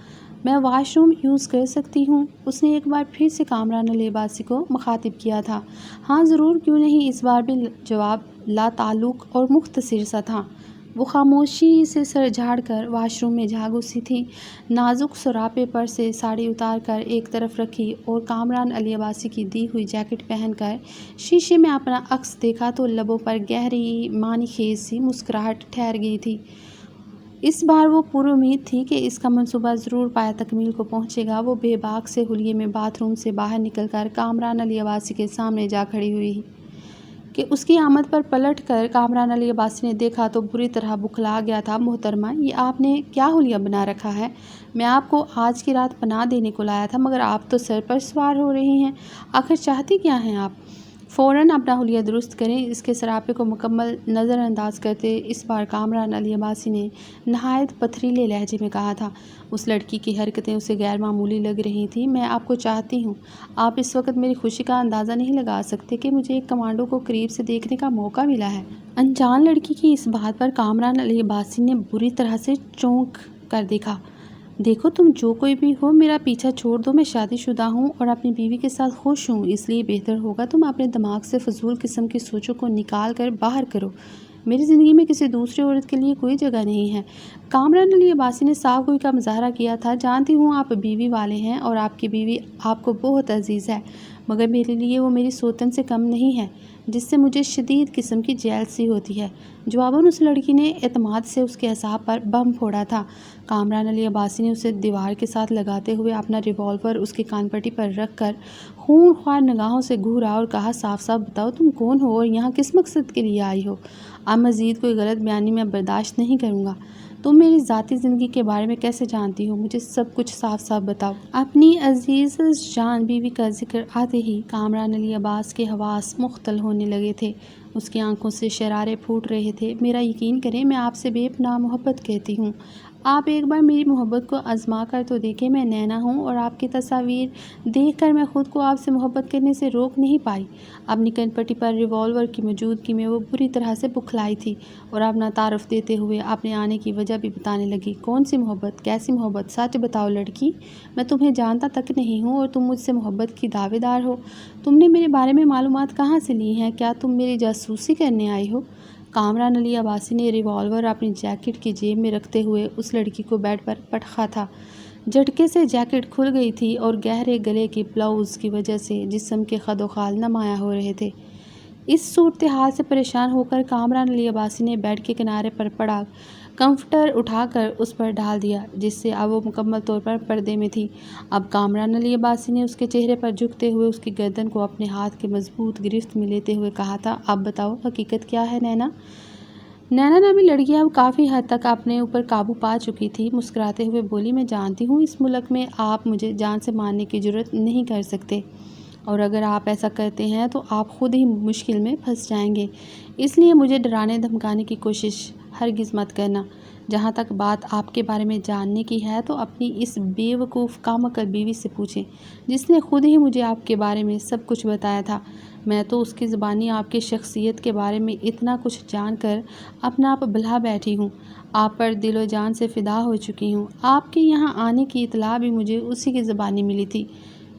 میں واش روم یوز کر سکتی ہوں؟ اس نے ایک بار پھر سے کامران علی عباسی کو مخاطب کیا تھا۔ ہاں ضرور، کیوں نہیں، اس بار بھی جواب لا تعلق اور مختصر سا تھا۔ وہ خاموشی سے سر جھاڑ کر واش روم میں جا گھسی تھی، نازک سراپے پر سے ساڑی اتار کر ایک طرف رکھی اور کامران علی عباسی کی دی ہوئی جیکٹ پہن کر شیشے میں اپنا عکس دیکھا تو لبوں پر گہری معنی خیز سی مسکراہٹ ٹھہر گئی تھی۔ اس بار وہ پر امید تھی کہ اس کا منصوبہ ضرور پایہ تکمیل کو پہنچے گا۔ وہ بے باک سے حلیے میں باتھ روم سے باہر نکل کر کامران علی عباسی کے سامنے جا کھڑی ہوئی کہ اس کی آمد پر پلٹ کر کامران علی عباسی نے دیکھا تو بری طرح بکھلا گیا تھا۔ محترمہ، یہ آپ نے کیا حلیہ بنا رکھا ہے؟ میں آپ کو آج کی رات پناہ دینے کو لایا تھا، مگر آپ تو سر پر سوار ہو رہی ہیں، آخر چاہتی کیا ہیں آپ؟ فوراً اپنا حلیہ درست کریں۔ اس کے سراپے کو مکمل نظر انداز کرتے اس بار کامران علی عباسی نے نہایت پتھریلے لہجے میں کہا تھا۔ اس لڑکی کی حرکتیں اسے غیر معمولی لگ رہی تھیں۔ میں آپ کو چاہتی ہوں، آپ اس وقت میری خوشی کا اندازہ نہیں لگا سکتے کہ مجھے ایک کمانڈو کو قریب سے دیکھنے کا موقع ملا ہے۔ انجان لڑکی کی اس بات پر کامران علی عباسی نے بری طرح سے چونک کر دیکھا۔ دیکھو، تم جو کوئی بھی ہو، میرا پیچھا چھوڑ دو، میں شادی شدہ ہوں اور اپنی بیوی کے ساتھ خوش ہوں، اس لیے بہتر ہوگا تم اپنے دماغ سے فضول قسم کی سوچوں کو نکال کر باہر کرو، میری زندگی میں کسی دوسری عورت کے لیے کوئی جگہ نہیں ہے۔ کامران علی عباسی نے صاف گوئی کا مظاہرہ کیا تھا، جانتی ہوں آپ بیوی والے ہیں اور آپ کی بیوی آپ کو بہت عزیز ہے، مگر میرے لیے وہ میری سوتن سے کم نہیں ہے۔ جس سے مجھے شدید قسم کی جیلسی ہوتی ہے۔ جواباً اس لڑکی نے اعتماد سے اس کے اعصاب پر بم پھوڑا تھا۔ کامران علی عباسی نے اسے دیوار کے ساتھ لگاتے ہوئے اپنا ریوالور اس کی کان پٹی پر رکھ کر خون خوار نگاہوں سے گھورا اور کہا، صاف صاف بتاؤ تم کون ہو اور یہاں کس مقصد کے لیے آئی ہو؟ اب مزید کوئی غلط بیانی میں برداشت نہیں کروں گا۔ تم میری ذاتی زندگی کے بارے میں کیسے جانتی ہو؟ مجھے سب کچھ صاف صاف بتاؤ۔ اپنی عزیز جان بیوی کا ذکر آتے ہی کامران علی عباس کے حواس مختل ہونے لگے تھے۔ اس کی آنکھوں سے شرارے پھوٹ رہے تھے۔ میرا یقین کریں، میں آپ سے بے پناہ محبت کرتی ہوں۔ آپ ایک بار میری محبت کو آزما کر تو دیکھیں۔ میں نینا ہوں اور آپ کی تصاویر دیکھ کر میں خود کو آپ سے محبت کرنے سے روک نہیں پائی۔ اپنی کن پٹی پر ریوالور کی موجودگی میں وہ بری طرح سے بکھلائی تھی اور اپنا تعارف دیتے ہوئے اپنے آنے کی وجہ بھی بتانے لگی۔ کون سی محبت؟ کیسی محبت؟ سچ بتاؤ لڑکی، میں تمہیں جانتا تک نہیں ہوں اور تم مجھ سے محبت کی دعوے دار ہو۔ تم نے میرے بارے میں معلومات کہاں سے لی ہیں؟ کیا تم میری جاسوسی کرنے آئی ہو؟ کامران علی عباسی نے ریوالور اپنی جیکٹ کی جیب میں رکھتے ہوئے اس لڑکی کو بیڈ پر پٹخا تھا۔ جھٹکے سے جیکٹ کھل گئی تھی اور گہرے گلے کی بلاؤز کی وجہ سے جسم کے خد و خال نمایاں ہو رہے تھے۔ اس صورتحال سے پریشان ہو کر کامران علی عباسی نے بیڈ کے کنارے پر پڑا کمفرٹر اٹھا کر اس پر ڈال دیا، جس سے اب وہ مکمل طور پر پردے میں تھی۔ اب کامران علی عباسی نے اس کے چہرے پر جھکتے ہوئے اس کی گردن کو اپنے ہاتھ کے مضبوط گرفت میں لیتے ہوئے کہا تھا، اب بتاؤ حقیقت کیا ہے نینا؟ نینا نامی لڑکی اب کافی حد تک اپنے اوپر قابو پا چکی تھی۔ مسکراتے ہوئے بولی، میں جانتی ہوں اس ملک میں آپ مجھے جان سے مارنے کی جرات نہیں کر سکتے، اور اگر آپ ایسا کرتے ہیں تو آپ خود ہی مشکل میں پھنس جائیں گے، اس لیے مجھے ڈرانے دھمکانے کی کوشش ہرگز مت کرنا۔ جہاں تک بات آپ کے بارے میں جاننے کی ہے تو اپنی اس بے وقوف کام عقل بیوی سے پوچھیں، جس نے خود ہی مجھے آپ کے بارے میں سب کچھ بتایا تھا۔ میں تو اس کی زبانی آپ کی شخصیت کے بارے میں اتنا کچھ جان کر اپنا آپ بھلا بیٹھی ہوں، آپ پر دل و جان سے فدا ہو چکی ہوں۔ آپ کے یہاں آنے کی اطلاع بھی مجھے اسی کی زبانی ملی تھی،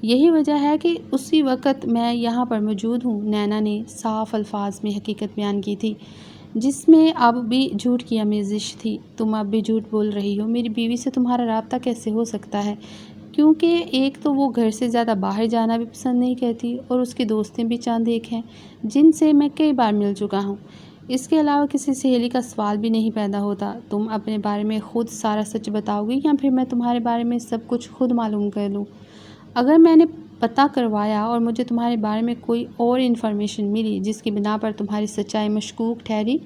یہی وجہ ہے کہ اسی وقت میں یہاں پر موجود ہوں۔ نینا نے صاف الفاظ میں حقیقت بیان کی تھی، جس میں اب بھی جھوٹ کی آمیزش تھی۔ تم اب بھی جھوٹ بول رہی ہو۔ میری بیوی سے تمہارا رابطہ کیسے ہو سکتا ہے؟ کیونکہ ایک تو وہ گھر سے زیادہ باہر جانا بھی پسند نہیں کرتی اور اس کی دوستیں بھی چند ایک ہیں جن سے میں کئی بار مل چکا ہوں۔ اس کے علاوہ کسی سہیلی کا سوال بھی نہیں پیدا ہوتا۔ تم اپنے بارے میں خود سارا سچ بتاؤ گی یا پھر میں تمہارے بارے میں سب کچھ خود معلوم کر لوں؟ اگر میں نے پتہ کروایا اور مجھے تمہارے بارے میں کوئی اور انفارمیشن ملی جس کی بنا پر تمہاری سچائی مشکوک ٹھہری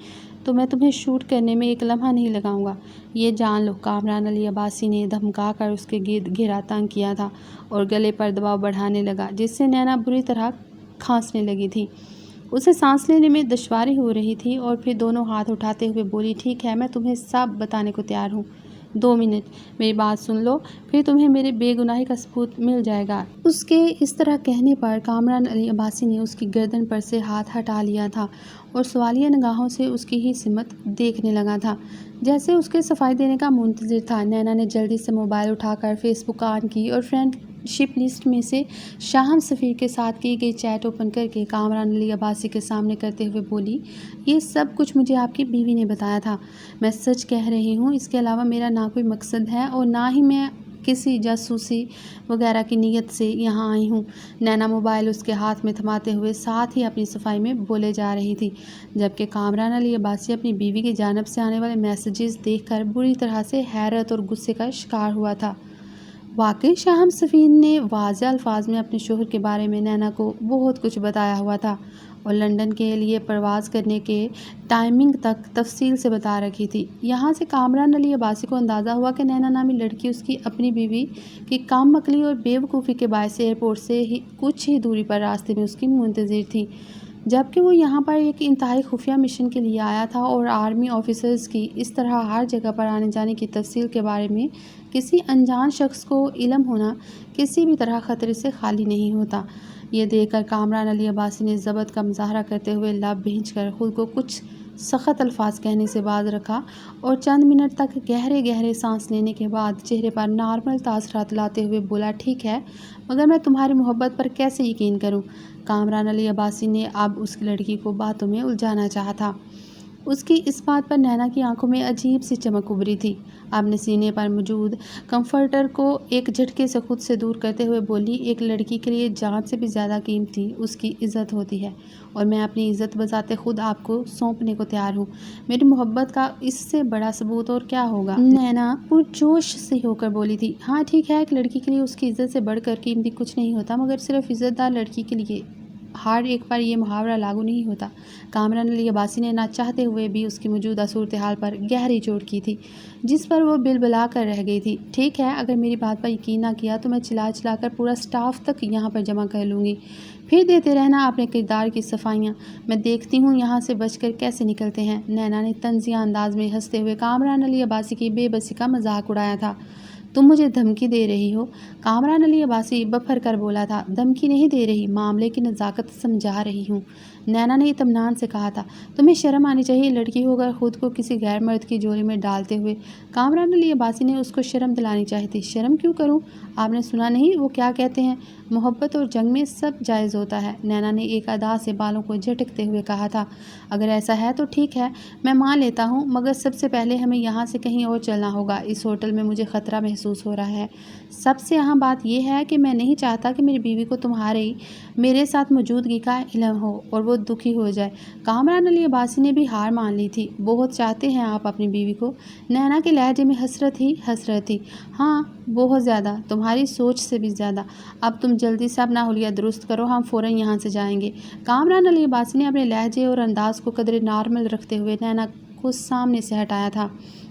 تو میں تمہیں شوٹ کرنے میں ایک لمحہ نہیں لگاؤں گا، یہ جان لو۔ کامران علی عباسی نے دھمکا کر اس کے گرد گھیرا تنگ کیا تھا اور گلے پر دباؤ بڑھانے لگا، جس سے نینا بری طرح کھانسنے لگی تھی۔ اسے سانس لینے میں دشواری ہو رہی تھی اور پھر دونوں ہاتھ اٹھاتے ہوئے بولی، ٹھیک ہے، میں تمہیں سب بتانے کو تیار ہوں۔ 2 منٹ میری بات سن لو، پھر تمہیں میرے بے گناہی کا ثبوت مل جائے گا۔ اس کے اس طرح کہنے پر کامران علی عباسی نے اس کی گردن پر سے ہاتھ ہٹا لیا تھا اور سوالیہ نگاہوں سے اس کی ہی سمت دیکھنے لگا تھا، جیسے اس کے صفائی دینے کا منتظر تھا۔ نینا نے جلدی سے موبائل اٹھا کر فیس بک آن کی اور فرینڈ شپ لسٹ میں سے شاہم سفیر کے ساتھ کی گئی چیٹ اوپن کر کے کامران علی عباسی کے سامنے کرتے ہوئے بولی، یہ سب کچھ مجھے آپ کی بیوی نے بتایا تھا، میں سچ کہہ رہی ہوں۔ اس کے علاوہ میرا نہ کوئی مقصد ہے اور نہ ہی میں کسی جاسوسی وغیرہ کی نیت سے یہاں آئی ہوں۔ نینا موبائل اس کے ہاتھ میں تھماتے ہوئے ساتھ ہی اپنی صفائی میں بولے جا رہی تھی، جبکہ کامران علی عباسی اپنی بیوی کی جانب سے آنے والے میسیجز دیکھ کر بری طرح سے حیرت اور غصے کا شکار ہوا تھا۔ واقعی شاہم سفیر نے واضح الفاظ میں اپنے شوہر کے بارے میں نینا کو بہت کچھ بتایا ہوا تھا اور لندن کے لیے پرواز کرنے کے ٹائمنگ تک تفصیل سے بتا رکھی تھی۔ یہاں سے کامران علی عباسی کو اندازہ ہوا کہ نینا نامی لڑکی اس کی اپنی بیوی کی کم عقلی اور بے وقوفی کے باعث ایئرپورٹ سے ہی کچھ ہی دوری پر راستے میں اس کی منتظر تھی، جبکہ وہ یہاں پر ایک انتہائی خفیہ مشن کے لیے آیا تھا اور آرمی آفیسرز کی اس طرح ہر جگہ پر آنے جانے کی تفصیل کے بارے میں کسی انجان شخص کو علم ہونا کسی بھی طرح خطرے سے خالی نہیں ہوتا۔ یہ دیکھ کر کامران علی عباسی نے ضبط کا مظاہرہ کرتے ہوئے لب بھینچ کر خود کو کچھ سخت الفاظ کہنے سے باز رکھا اور چند منٹ تک گہرے گہرے سانس لینے کے بعد چہرے پر نارمل تاثرات لاتے ہوئے بولا، ٹھیک ہے، مگر میں تمہاری محبت پر کیسے یقین کروں؟ کامران علی عباسی نے اب اس لڑکی کو باتوں میں الجھانا چاہا تھا۔ اس کی اس بات پر نینا کی آنکھوں میں عجیب سی چمک ابھری تھی۔ اب نے سینے پر موجود کمفرٹر کو ایک جھٹکے سے خود سے دور کرتے ہوئے بولی، ایک لڑکی کے لیے جان سے بھی زیادہ قیمتی اس کی عزت ہوتی ہے، اور میں اپنی عزت بذات خود آپ کو سونپنے کو تیار ہوں۔ میری محبت کا اس سے بڑا ثبوت اور کیا ہوگا؟ نینا پرجوش سے ہو کر بولی تھی، ہاں ٹھیک ہے، ایک لڑکی کے لیے اس کی عزت سے بڑھ کر قیمتی کچھ نہیں ہوتا، مگر صرف عزت دار لڑکی کے لیے ہر ایک پر یہ محاورہ لاگو نہیں ہوتا۔ کامران علی عباسی نے نہ چاہتے ہوئے بھی اس کی موجودہ صورتحال پر گہری چوٹ کی تھی، جس پر وہ بلبلا کر رہ گئی تھی۔ ٹھیک ہے، اگر میری بات پر یقین نہ کیا تو میں چلا چلا کر پورا سٹاف تک یہاں پر جمع کر لوں گی، پھر دیتے رہنا اپنے کردار کی صفائیاں، میں دیکھتی ہوں یہاں سے بچ کر کیسے نکلتے ہیں۔ نینا نے طنزیہ انداز میں ہنستے ہوئے کامران علی عباسی کی بے بسی کا مذاق اڑایا تھا۔ تم مجھے دھمکی دے رہی ہو؟ کامران علی عباسی بپھر کر بولا تھا۔ دھمکی نہیں دے رہی، معاملے کی نزاکت سمجھا رہی ہوں، نینا نے اطمینان سے کہا تھا۔ تمہیں شرم آنی چاہیے لڑکی ہو کر خود کو کسی غیر مرد کی جولی میں ڈالتے ہوئے۔ کامران علی عباسی نے اس کو شرم دلانی چاہی تھی۔ شرم کیوں کروں؟ آپ نے سنا نہیں وہ کیا کہتے ہیں، محبت اور جنگ میں سب جائز ہوتا ہے، نینا نے ایک ادا سے بالوں کو جھٹکتے ہوئے کہا تھا۔ اگر ایسا ہے تو ٹھیک ہے، میں مان لیتا ہوں، مگر سب سے پہلے ہمیں یہاں سے کہیں اور چلنا ہوگا، اس ہوٹل میں مجھے خطرہ محسوس ہو رہا ہے۔ سب سے اہم بات یہ ہے کہ میں نہیں چاہتا کہ میری بیوی کو تمہاری میرے ساتھ موجودگی کا علم ہو اور وہ دکھی ہو جائے۔ کامران علی عباسی نے بھی ہار مان لی تھی۔ بہت چاہتے ہیں آپ اپنی بیوی کو؟ نینا کے لہجے میں حسرت ہی حسرت تھی۔ ہاں بہت زیادہ، تمہاری سوچ سے بھی زیادہ۔ اب تم جلدی سے اپنا حلیہ درست کرو، ہم فوراً یہاں سے جائیں گے۔ کامران علی عباسی نے اپنے لہجے اور انداز کو قدرے نارمل رکھتے ہوئے نینا کو سامنے سے ہٹایا تھا،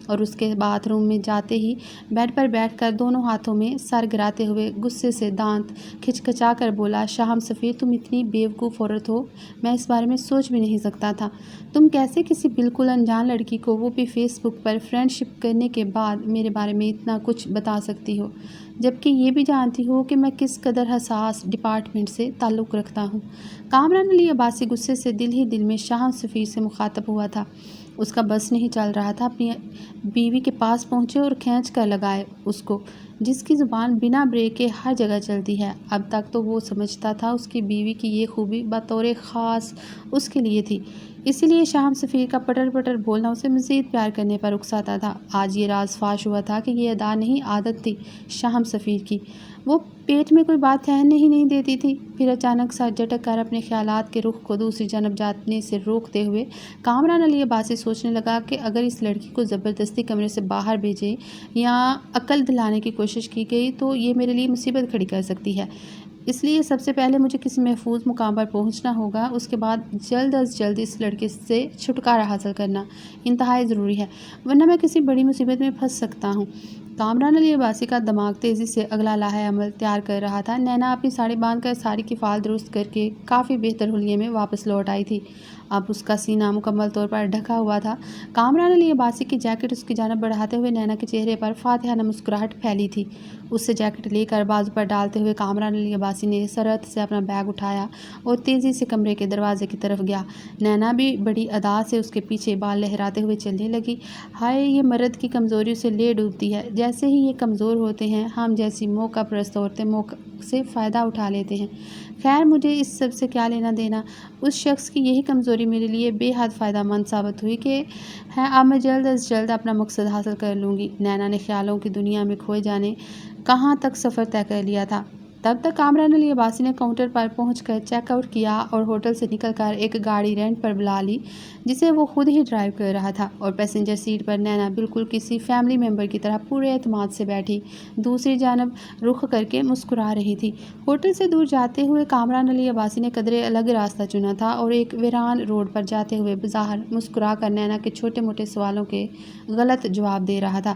اور اس کے باتھ روم میں جاتے ہی بیڈ پر بیٹھ کر دونوں ہاتھوں میں سر گراتے ہوئے غصے سے دانت کھچکھچا کر بولا، شاہم سفیر تم اتنی بیوقوف عورت ہو، میں اس بارے میں سوچ بھی نہیں سکتا تھا۔ تم کیسے کسی بالکل انجان لڑکی کو، وہ بھی فیس بک پر فرینڈ شپ کرنے کے بعد، میرے بارے میں اتنا کچھ بتا سکتی ہو، جبکہ یہ بھی جانتی ہو کہ میں کس قدر حساس ڈپارٹمنٹ سے تعلق رکھتا ہوں۔ کامران علی عباسی غصے سے دل ہی دل میں شاہم سفیر سے مخاطب ہوا تھا۔ اس کا بس نہیں چل رہا تھا اپنی بیوی کے پاس پہنچے اور کھینچ کر لگائے اس کو، جس کی زبان بنا بریک کے ہر جگہ چلتی ہے۔ اب تک تو وہ سمجھتا تھا اس کی بیوی کی یہ خوبی بطور خاص اس کے لیے تھی، اسی لیے شاہم سفیر کا پٹر پٹر بولنا اسے مزید پیار کرنے پر اکساتا تھا۔ آج یہ راز فاش ہوا تھا کہ یہ ادا نہیں، عادت تھی شاہم سفیر کی۔ وہ پیٹ میں کوئی بات ٹھہرنے ہی نہیں دیتی تھی۔ پھر اچانک سا جھٹک کر اپنے خیالات کے رخ کو دوسری جانب جانے سے روکتے ہوئے کامران علی عباسی سوچنے لگا کہ اگر اس لڑکی کو زبردستی کمرے سے باہر بھیجے یا عقل دلانے کی کوشش کی گئی تو یہ میرے لیے مصیبت کھڑی کر سکتی ہے، اس لیے سب سے پہلے مجھے کسی محفوظ مقام پر پہنچنا ہوگا، اس کے بعد جلد از جلد اس لڑکے سے چھٹکارا حاصل کرنا انتہائی ضروری ہے، ورنہ میں کسی بڑی مصیبت میں پھنس سکتا ہوں۔ کامران علی عباسی کا دماغ تیزی سے اگلا لائحہ عمل تیار کر رہا تھا۔ نینا اپنی ساڑی باندھ کر ساری کی فال درست کر کے کافی بہتر حلیے میں واپس لوٹ آئی تھی۔ اب اس کا سینہ مکمل طور پر ڈھکا ہوا تھا۔ کامران علی عباسی کی جیکٹ اس کی جانب بڑھاتے ہوئے نینا کے چہرے پر فاتحانہ مسکراہٹ پھیلی تھی۔ اس سے جیکٹ لے کر بازو پر ڈالتے ہوئے کامران علی عباسی نے سرعت سے اپنا بیگ اٹھایا اور تیزی سے کمرے کے دروازے کی طرف گیا۔ نینا بھی بڑی ادا سے اس کے پیچھے بال لہراتے ہوئے چلنے لگی۔ ہائے، یہ مرد کی کمزوری اسے لے ڈوبتی ہے، جیسے ہی یہ کمزور ہوتے ہیں ہم جیسی موقع پرست عورتیں موقع سے فائدہ اٹھا لیتے ہیں۔ خیر، مجھے اس سب سے کیا لینا دینا، اس شخص کی یہی کمزوری میرے لیے بے حد فائدہ مند ثابت ہوئی کہ ہے اب میں جلد از جلد اپنا مقصد حاصل کر لوں گی۔ نینا نے خیالوں کی دنیا میں کھوئے جانے کہاں تک سفر طے کر لیا تھا۔ تب تک کامران علی عباسی نے کاؤنٹر پر پہنچ کر چیک آؤٹ کیا اور ہوٹل سے نکل کر ایک گاڑی رینٹ پر بلا لی جسے وہ خود ہی ڈرائیو کر رہا تھا، اور پیسنجر سیٹ پر نینا بالکل کسی فیملی ممبر کی طرح پورے اعتماد سے بیٹھی دوسری جانب رخ کر کے مسکرا رہی تھی۔ ہوٹل سے دور جاتے ہوئے کامران علی عباسی نے قدرے الگ راستہ چنا تھا اور ایک ویران روڈ پر جاتے ہوئے بظاہر مسکرا کر نینا کے چھوٹے موٹے سوالوں کے غلط جواب دے رہا تھا۔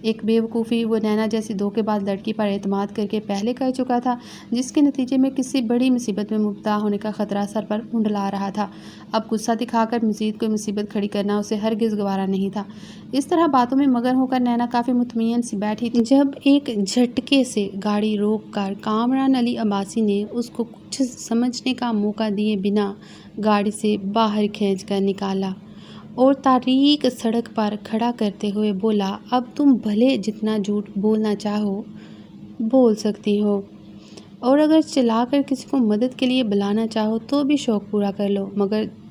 ایک بیوقوفی وہ نینا جیسی دھوکے باز لڑکی پر اعتماد کر کے پہلے کر چکا تھا، جس کے نتیجے میں کسی بڑی مصیبت میں مبتلا ہونے کا خطرہ سر پر منڈلا رہا تھا۔ اب غصہ دکھا کر مزید کوئی مصیبت کھڑی کرنا اسے ہرگز گوارا نہیں تھا۔ اس طرح باتوں میں مگن ہو کر نینا کافی مطمئن سی بیٹھی تھی جب ایک جھٹکے سے گاڑی روک کر کامران علی عباسی نے اس کو کچھ سمجھنے کا موقع دیے بنا گاڑی سے باہر کھینچ کر نکالا اور تاریک سڑک پر کھڑا کرتے ہوئے بولا، اب تم بھلے جتنا جھوٹ بولنا چاہو بول سکتی ہو، اور اگر چلا کر کسی کو مدد کے لیے بلانا چاہو تو بھی شوق پورا کر لو، مگر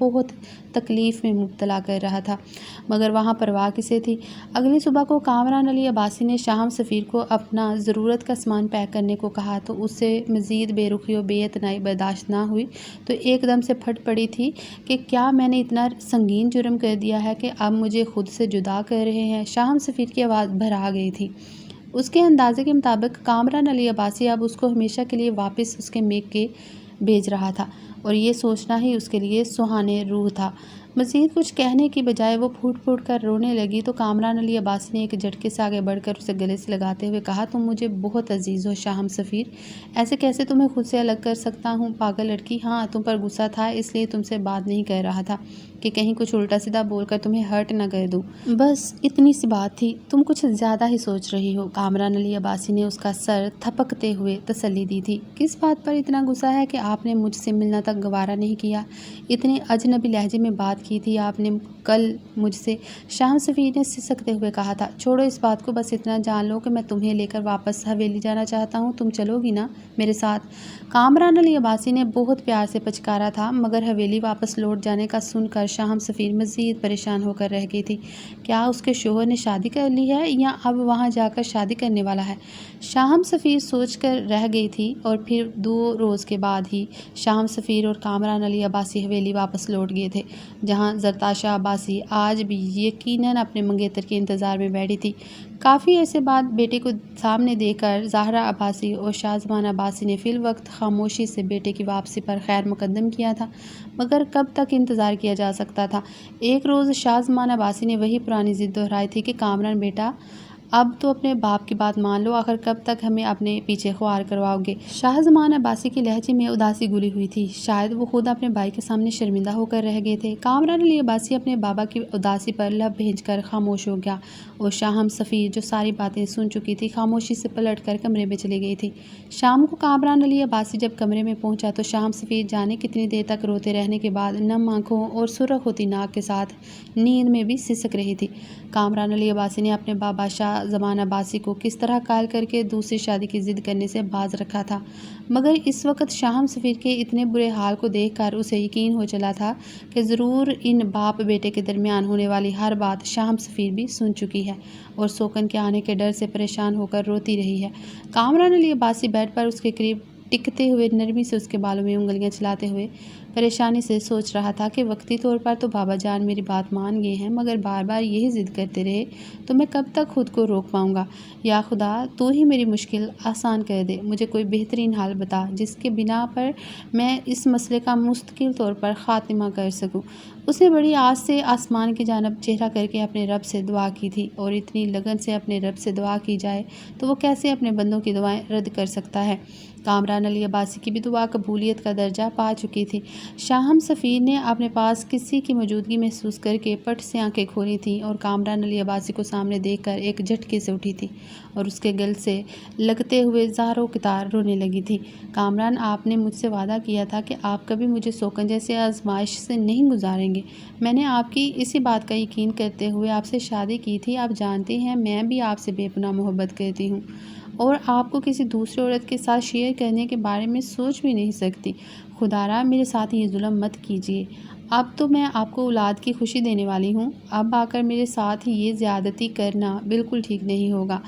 بہت تکلیف میں مبتلا کر رہا تھا، مگر وہاں پرواہ کسے تھی۔ اگلی صبح کو کامران علی عباسی نے شاہم سفیر کو اپنا ضرورت کا سامان پیک کرنے کو کہا تو اس سے مزید بے رخی و بے اعتنائی برداشت نہ ہوئی تو ایک دم سے پھٹ پڑی تھی کہ کیا میں نے اتنا سنگین جرم کر دیا ہے کہ اب مجھے خود سے جدا کر رہے ہیں۔ شاہم سفیر کی آواز بھر آ گئی تھی۔ اس کے اندازے کے مطابق کامران علی عباسی اب اس کو ہمیشہ کے لیے واپس اس کے میکے بھیج رہا تھا اور یہ سوچنا ہی اس کے لیے سہانے روح تھا۔ مزید کچھ کہنے کی بجائے وہ پھوٹ پھوٹ کر رونے لگی تو کامران علی عباسی نے ایک جھٹکے سے آگے بڑھ کر اسے گلے سے لگاتے ہوئے کہا، تم مجھے بہت عزیز ہو شاہم سفیر، ایسے کیسے تمہیں خود سے الگ کر سکتا ہوں؟ پاگل لڑکی، ہاں تم پر غصہ تھا اس لیے تم سے بات نہیں کر رہا تھا کہ کہیں کچھ الٹا سیدھا بول کر تمہیں ہرٹ نہ کر دوں، بس اتنی سی بات تھی، تم کچھ زیادہ ہی سوچ رہی ہو۔ کامران علی عباسی نے اس کا سر تھپکتے ہوئے تسلی دی تھی۔ کس بات پر اتنا غصہ ہے کہ آپ نے مجھ سے ملنا تک گوارا نہیں کیا؟ اتنے اجنبی لہجے میں بات کی تھی آپ نے کل مجھ سے، شاہم سفیر نے سسکتے ہوئے کہا تھا۔ چھوڑو اس بات کو، بس اتنا جان لو کہ میں تمہیں لے کر واپس حویلی جانا چاہتا ہوں، تم چلو گی نا میرے ساتھ؟ کامران علی عباسی نے بہت پیار سے پچکارا تھا، مگر حویلی واپس لوٹ جانے کا سن کر شاہم سفیر مزید پریشان ہو کر رہ گئی تھی۔ کیا اس کے شوہر نے شادی کر لی ہے یا اب وہاں جا کر شادی کرنے والا ہے؟ شاہم سفیر سوچ کر رہ گئی تھی اور پھر 2 روز کے بعد ہی شاہم سفیر اور کامران علی عباسی حویلی واپس لوٹ گئے تھے، جہاں زرتاشا عباسی آج بھی یقیناً اپنے منگیتر کے انتظار میں بیٹھی تھی۔ کافی عرصے بعد بیٹے کو سامنے دیکھ کر زہرا عباسی اور شاہ زمان عباسی نے فی الوقت خاموشی سے بیٹے کی واپسی پر خیر مقدم کیا تھا، مگر کب تک انتظار کیا جا سکتا تھا؟ ایک روز شاہ زمان عباسی نے وہی پرانی ضد دہرائی تھی کہ کامران بیٹا، اب تو اپنے باپ کی بات مان لو، آخر کب تک ہمیں اپنے پیچھے خوار کرواؤ گے؟ شاہ زمان عباسی کے لہجے میں اداسی گھلی ہوئی تھی، شاید وہ خود اپنے بھائی کے سامنے شرمندہ ہو کر رہ گئے تھے۔ کامران علی عباسی اپنے بابا کی اداسی پر لب بھیج کر خاموش ہو گیا اور شاہم سفیر جو ساری باتیں سن چکی تھی خاموشی سے پلٹ کر کمرے میں چلی گئی تھی۔ شام کو کامران علی عباسی جب کمرے میں پہنچا تو شاہم سفیر جانے کتنی دیر تک روتے رہنے کے بعد نم آنکھوں اور سرخ ہوتی ناک کے ساتھ نیند میں بھی سسک رہی تھی۔ کامران علی عباسی نے اپنے بابا شاہ زمان عباسی کو کس طرح قائل کر کے دوسری شادی کی ضد کرنے سے باز رکھا تھا، مگر اس وقت شاہم سفیر کے اتنے برے حال کو دیکھ کر اسے یقین ہو چلا تھا کہ ضرور ان باپ بیٹے کے درمیان ہونے والی ہر بات شاہم سفیر بھی سن چکی ہے اور سوکن کے آنے کے ڈر سے پریشان ہو کر روتی رہی ہے۔ کامران علی عباسی بیڈ پر اس کے قریب ٹکتے ہوئے نرمی سے اس کے بالوں میں انگلیاں چلاتے ہوئے پریشانی سے سوچ رہا تھا کہ وقتی طور پر تو بابا جان میری بات مان گئے ہیں، مگر بار بار یہی ضد کرتے رہے تو میں کب تک خود کو روک پاؤں گا؟ یا خدا تو ہی میری مشکل آسان کر دے، مجھے کوئی بہترین حال بتا جس کے بنا پر میں اس مسئلے کا مستقل طور پر خاتمہ کر سکوں۔ اس نے بڑی آس سے آسمان کی جانب چہرہ کر کے اپنے رب سے دعا کی تھی، اور اتنی لگن سے اپنے رب سے دعا کی جائے تو وہ کیسے اپنے بندوں کی دعائیں رد کر سکتا ہے؟ کامران علی عباسی کی بھی دعا قبولیت کا درجہ پا چکی تھی۔ شاہم سفیر نے اپنے پاس کسی کی موجودگی محسوس کر کے پٹ سے آنکھیں کھولی تھیں اور کامران علی عباسی کو سامنے دیکھ کر ایک جھٹکے سے اٹھی تھی اور اس کے گل سے لگتے ہوئے زاروں قطار رونے لگی تھی۔ کامران، آپ نے مجھ سے وعدہ کیا تھا کہ آپ کبھی مجھے سوکن جیسے آزمائش سے نہیں گزاریں گے۔ میں نے آپ کی اسی بات کا یقین کرتے ہوئے آپ سے شادی کی تھی۔ آپ جانتے ہیں میں بھی آپ سے بے پناہ محبت کرتی ہوں اور آپ کو کسی دوسری عورت کے ساتھ شیئر کرنے کے بارے میں سوچ بھی نہیں سکتی۔ خدا را میرے ساتھ یہ ظلم مت کیجیے، اب تو میں آپ کو اولاد کی خوشی دینے والی ہوں، اب آ کر میرے ساتھ یہ زیادتی کرنا بالکل ٹھیک نہیں ہوگا۔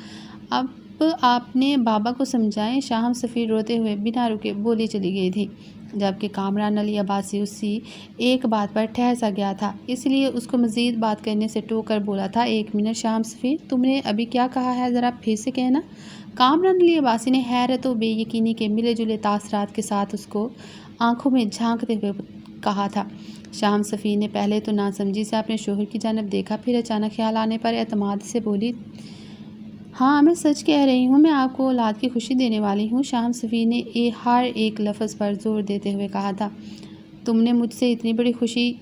اب آپ نے بابا کو سمجھائیں، شاہم سفیر روتے ہوئے بنا رکے بولی چلی گئی تھی، جبکہ کامران علی عباسی اسی ایک بات پر ٹھہر سا گیا تھا، اس لیے اس کو مزید بات کرنے سے ٹوک کر بولا تھا، ایک منٹ شاہم سفیر، تم نے ابھی کیا کہا ہے، ذرا پھر سے کہنا۔ کامران علی عباسی نے حیرت و بے یقینی کے ملے جلے تاثرات کے ساتھ اس کو آنکھوں میں جھانکتے ہوئے کہا تھا۔ شاہم سفیر نے پہلے تو ناسمجھی سے اپنے شوہر کی جانب دیکھا، پھر اچانک خیال آنے پر اعتماد سے بولی، ہاں میں سچ کہہ رہی ہوں، میں آپ کو اولاد کی خوشی دینے والی ہوں۔ شاہم سفیر نے ہر ایک لفظ پر زور دیتے ہوئے کہا تھا، تم نے مجھ سے اتنی بڑی خوشی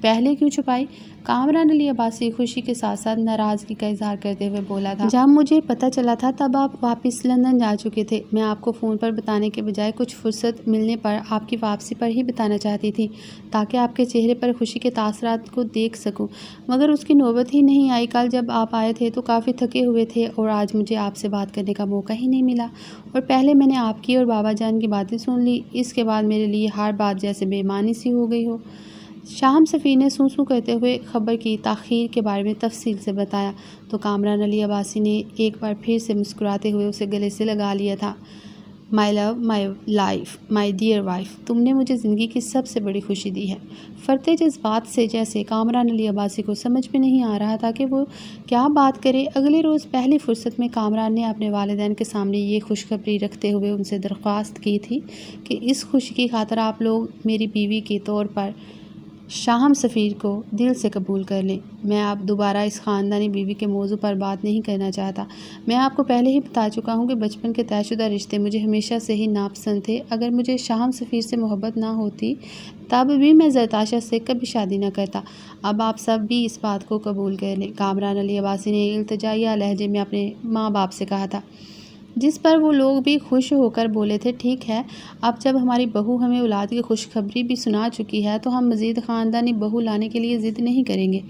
پہلے کیوں چھپائی؟ کامران علی عباسی خوشی کے ساتھ ساتھ ناراضگی کا اظہار کرتے ہوئے بولا تھا، جب مجھے پتہ چلا تھا تب آپ واپس لندن جا چکے تھے۔ میں آپ کو فون پر بتانے کے بجائے کچھ فرصت ملنے پر آپ کی واپسی پر ہی بتانا چاہتی تھی تاکہ آپ کے چہرے پر خوشی کے تاثرات کو دیکھ سکوں، مگر اس کی نوبت ہی نہیں آئی۔ کل جب آپ آئے تھے تو کافی تھکے ہوئے تھے اور آج مجھے آپ سے بات کرنے کا موقع ہی نہیں ملا، اور پہلے میں نے آپ کی اور بابا جان کی باتیں سن لی، اس کے بعد میرے لیے ہر بات جیسے بے معنی سی ہو گئی ہو۔ شاہم سفیر نے سوں کرتے ہوئے خبر کی تاخیر کے بارے میں تفصیل سے بتایا تو کامران علی عباسی نے ایک بار پھر سے مسکراتے ہوئے اسے گلے سے لگا لیا تھا۔ My love, my life, my dear wife, تم نے مجھے زندگی کی سب سے بڑی خوشی دی ہے۔ فرتے جذبات سے جیسے کامران علی عباسی کو سمجھ میں نہیں آ رہا تھا کہ وہ کیا بات کرے۔ اگلے روز پہلی فرصت میں کامران نے اپنے والدین کے سامنے یہ خوشخبری رکھتے ہوئے ان سے درخواست کی تھی کہ اس خوشی کی خاطر آپ لوگ میری بیوی کے طور پر شاہم سفیر کو دل سے قبول کر لیں۔ میں اب دوبارہ اس خاندانی بیوی کے موضوع پر بات نہیں کرنا چاہتا۔ میں آپ کو پہلے ہی بتا چکا ہوں کہ بچپن کے طے شدہ رشتے مجھے ہمیشہ سے ہی ناپسند تھے۔ اگر مجھے شاہم سفیر سے محبت نہ ہوتی تب بھی میں زرتاشا سے کبھی شادی نہ کرتا۔ اب آپ سب بھی اس بات کو قبول کر لیں۔ کامران علی عباسی نے التجائیہ لہجے میں اپنے ماں باپ سے کہا تھا، جس پر وہ لوگ بھی خوش ہو کر بولے تھے، ٹھیک ہے، اب جب ہماری بہو ہمیں اولاد کی خوشخبری بھی سنا چکی ہے تو ہم مزید خاندانی بہو لانے کے لیے ضد نہیں کریں گے۔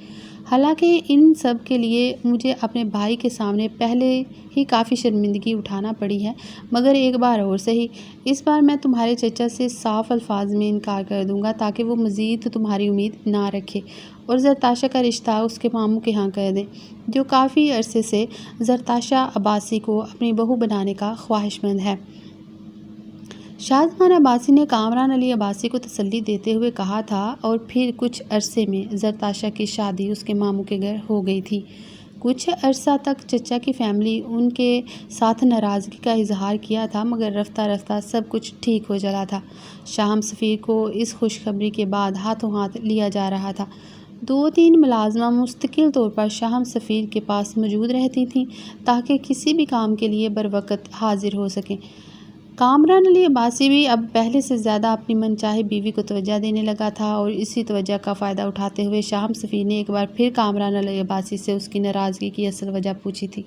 حالانکہ ان سب کے لیے مجھے اپنے بھائی کے سامنے پہلے ہی کافی شرمندگی اٹھانا پڑی ہے، مگر ایک بار اور سہی، اس بار میں تمہارے چچا سے صاف الفاظ میں انکار کر دوں گا تاکہ وہ مزید تمہاری امید نہ رکھے اور زرتاشا کا رشتہ اس کے ماموں کے ہاں کر دیں، جو کافی عرصے سے زرتاشا عباسی کو اپنی بہو بنانے کا خواہشمند ہے۔ شاہجہاں عباسی نے کامران علی عباسی کو تسلی دیتے ہوئے کہا تھا، اور پھر کچھ عرصے میں زرتاشا کی شادی اس کے ماموں کے گھر ہو گئی تھی۔ کچھ عرصہ تک چچا کی فیملی ان کے ساتھ ناراضگی کا اظہار کیا تھا، مگر رفتہ رفتہ سب کچھ ٹھیک ہو چلا تھا۔ شاہم سفیر کو اس خوشخبری کے بعد ہاتھوں ہاتھ لیا جا رہا تھا۔ 2-3 ملازمہ مستقل طور پر شاہم سفیر کے پاس موجود رہتی تھیں تاکہ کسی بھی کام کے لیے بروقت حاضر ہو سکیں۔ کامران علی عباسی بھی اب پہلے سے زیادہ اپنی من چاہے بیوی کو توجہ دینے لگا تھا، اور اسی توجہ کا فائدہ اٹھاتے ہوئے شاہم سفیر نے ایک بار پھر کامران علی عباسی سے اس کی ناراضگی کی اصل وجہ پوچھی تھی،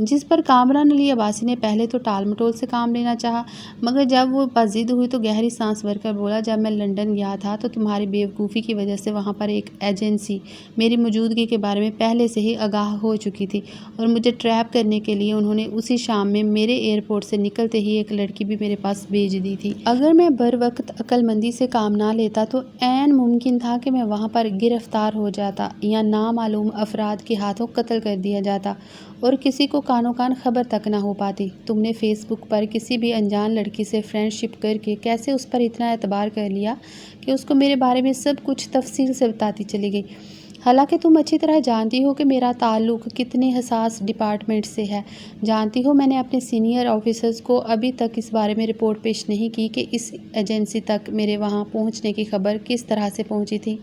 جس پر کامران علی عباسی نے پہلے تو ٹال مٹول سے کام لینا چاہا، مگر جب وہ بضد ہوئی تو گہری سانس بھر کر بولا، جب میں لندن گیا تھا تو تمہاری بیوقوفی کی وجہ سے وہاں پر ایک ایجنسی میری موجودگی کے بارے میں پہلے سے ہی آگاہ ہو چکی تھی، اور مجھے ٹریپ کرنے کے لیے انہوں نے اسی شام میں میرے ایئرپورٹ سے نکلتے ہی ایک لڑکی بھی میرے پاس بھیج دی تھی۔ اگر میں بروقت عقل مندی سے کام نہ لیتا تو عین ممکن تھا کہ میں وہاں پر گرفتار ہو جاتا یا نامعلوم افراد کے ہاتھوں قتل کر دیا جاتا، اور کسی کو کانوں کان خبر تک نہ ہو پاتی۔ تم نے فیس بک پر کسی بھی انجان لڑکی سے فرینڈ شپ کر کے کیسے اس پر اتنا اعتبار کر لیا کہ اس کو میرے بارے میں سب کچھ تفصیل سے بتاتی چلی گئی، حالانکہ تم اچھی طرح جانتی ہو کہ میرا تعلق کتنے حساس ڈپارٹمنٹ سے ہے۔ جانتی ہو میں نے اپنے سینئر آفیسرز کو ابھی تک اس بارے میں رپورٹ پیش نہیں کی کہ اس ایجنسی تک میرے وہاں پہنچنے کی خبر کس طرح سے پہنچی تھی۔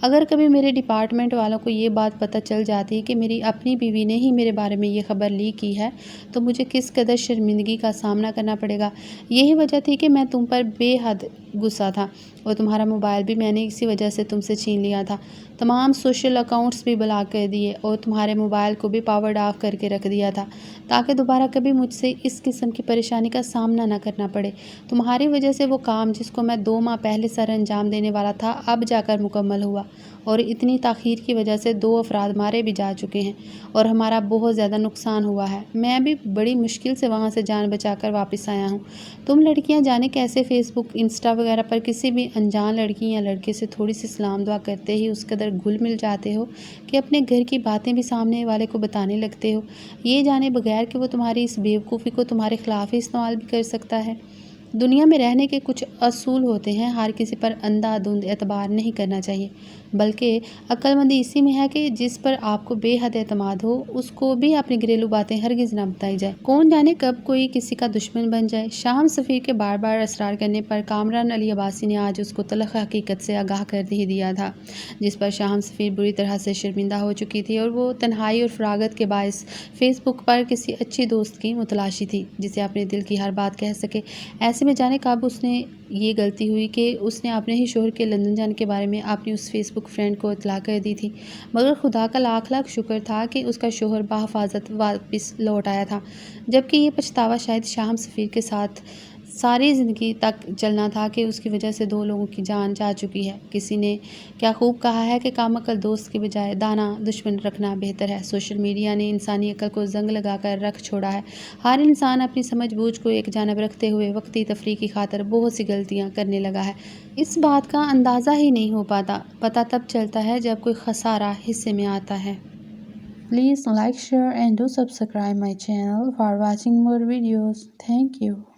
اگر کبھی میرے ڈپارٹمنٹ والوں کو یہ بات پتہ چل جاتی کہ میری اپنی بیوی نے ہی میرے بارے میں یہ خبر لیک کی ہے تو مجھے کس قدر شرمندگی کا سامنا کرنا پڑے گا۔ یہی وجہ تھی کہ میں تم پر بے حد غصہ تھا، اور تمہارا موبائل بھی میں نے اسی وجہ سے تم سے چھین لیا تھا، تمام سوشل اکاؤنٹس بھی بلاک کر دیے، اور تمہارے موبائل کو بھی پاورڈ آف کر کے رکھ دیا تھا تاکہ دوبارہ کبھی مجھ سے اس قسم کی پریشانی کا سامنا نہ کرنا پڑے۔ تمہاری وجہ سے وہ کام جس کو میں 2 ماہ پہلے سر انجام دینے والا تھا اب جا کر مکمل ہوا، اور اتنی تاخیر کی وجہ سے 2 افراد مارے بھی جا چکے ہیں، اور ہمارا بہت زیادہ نقصان ہوا ہے۔ میں بھی بڑی مشکل سے وہاں سے جان بچا کر واپس آیا ہوں۔ تم لڑکیاں جانے کیسے فیس بک، انسٹا وغیرہ پر کسی بھی انجان لڑکی یا لڑکے سے تھوڑی سی سلام دعا کرتے ہی اس قدر گھل مل جاتے ہو کہ اپنے گھر کی باتیں بھی سامنے والے کو بتانے لگتے ہو، یہ جانے بغیر کہ وہ تمہاری اس بیوقوفی کو تمہارے خلاف ہی استعمال بھی کر سکتا ہے۔ دنیا میں رہنے کے کچھ اصول ہوتے ہیں، ہر کسی پر اندھا دھند اعتبار نہیں کرنا چاہیے، بلکہ عقل مندی اسی میں ہے کہ جس پر آپ کو بے حد اعتماد ہو اس کو بھی اپنی گھریلو باتیں ہرگز نہ بتائی جائے، کون جانے کب کوئی کسی کا دشمن بن جائے۔ شاہم سفیر کے بار بار اصرار کرنے پر کامران علی عباسی نے آج اس کو تلخ حقیقت سے آگاہ کر ہی دیا تھا، جس پر شاہم سفیر بری طرح سے شرمندہ ہو چکی تھی، اور وہ تنہائی اور فراغت کے باعث فیس بک پر کسی اچھی دوست کی متلاشی تھی جسے اپنے دل کی ہر بات کہہ سکے۔ ایسے میں جانے کب اس نے یہ غلطی ہوئی کہ اس نے اپنے ہی شوہر کے لندن جانے کے بارے میں اپنی اس فیس بک فرینڈ کو اطلاع کر دی تھی، مگر خدا کا لاکھ لاکھ شکر تھا کہ اس کا شوہر بحفاظت واپس لوٹ آیا تھا، جبکہ یہ پچھتاوا شاید شاہم سفیر کے ساتھ ساری زندگی تک چلنا تھا کہ اس کی وجہ سے 2 لوگوں کی جان جا چکی ہے۔ کسی نے کیا خوب کہا ہے کہ کم عقل دوست کے بجائے دانا دشمن رکھنا بہتر ہے۔ سوشل میڈیا نے انسانی عقل کو زنگ لگا کر رکھ چھوڑا ہے۔ ہر انسان اپنی سمجھ بوجھ کو ایک جانب رکھتے ہوئے وقتی تفریح کی خاطر بہت سی غلطیاں کرنے لگا ہے۔ اس بات کا اندازہ ہی نہیں ہو پاتا۔ پتہ تب چلتا ہے جب کوئی خسارہ حصے میں آتا ہے۔ Please like, share and do subscribe my channel for watching more videos. Thank you.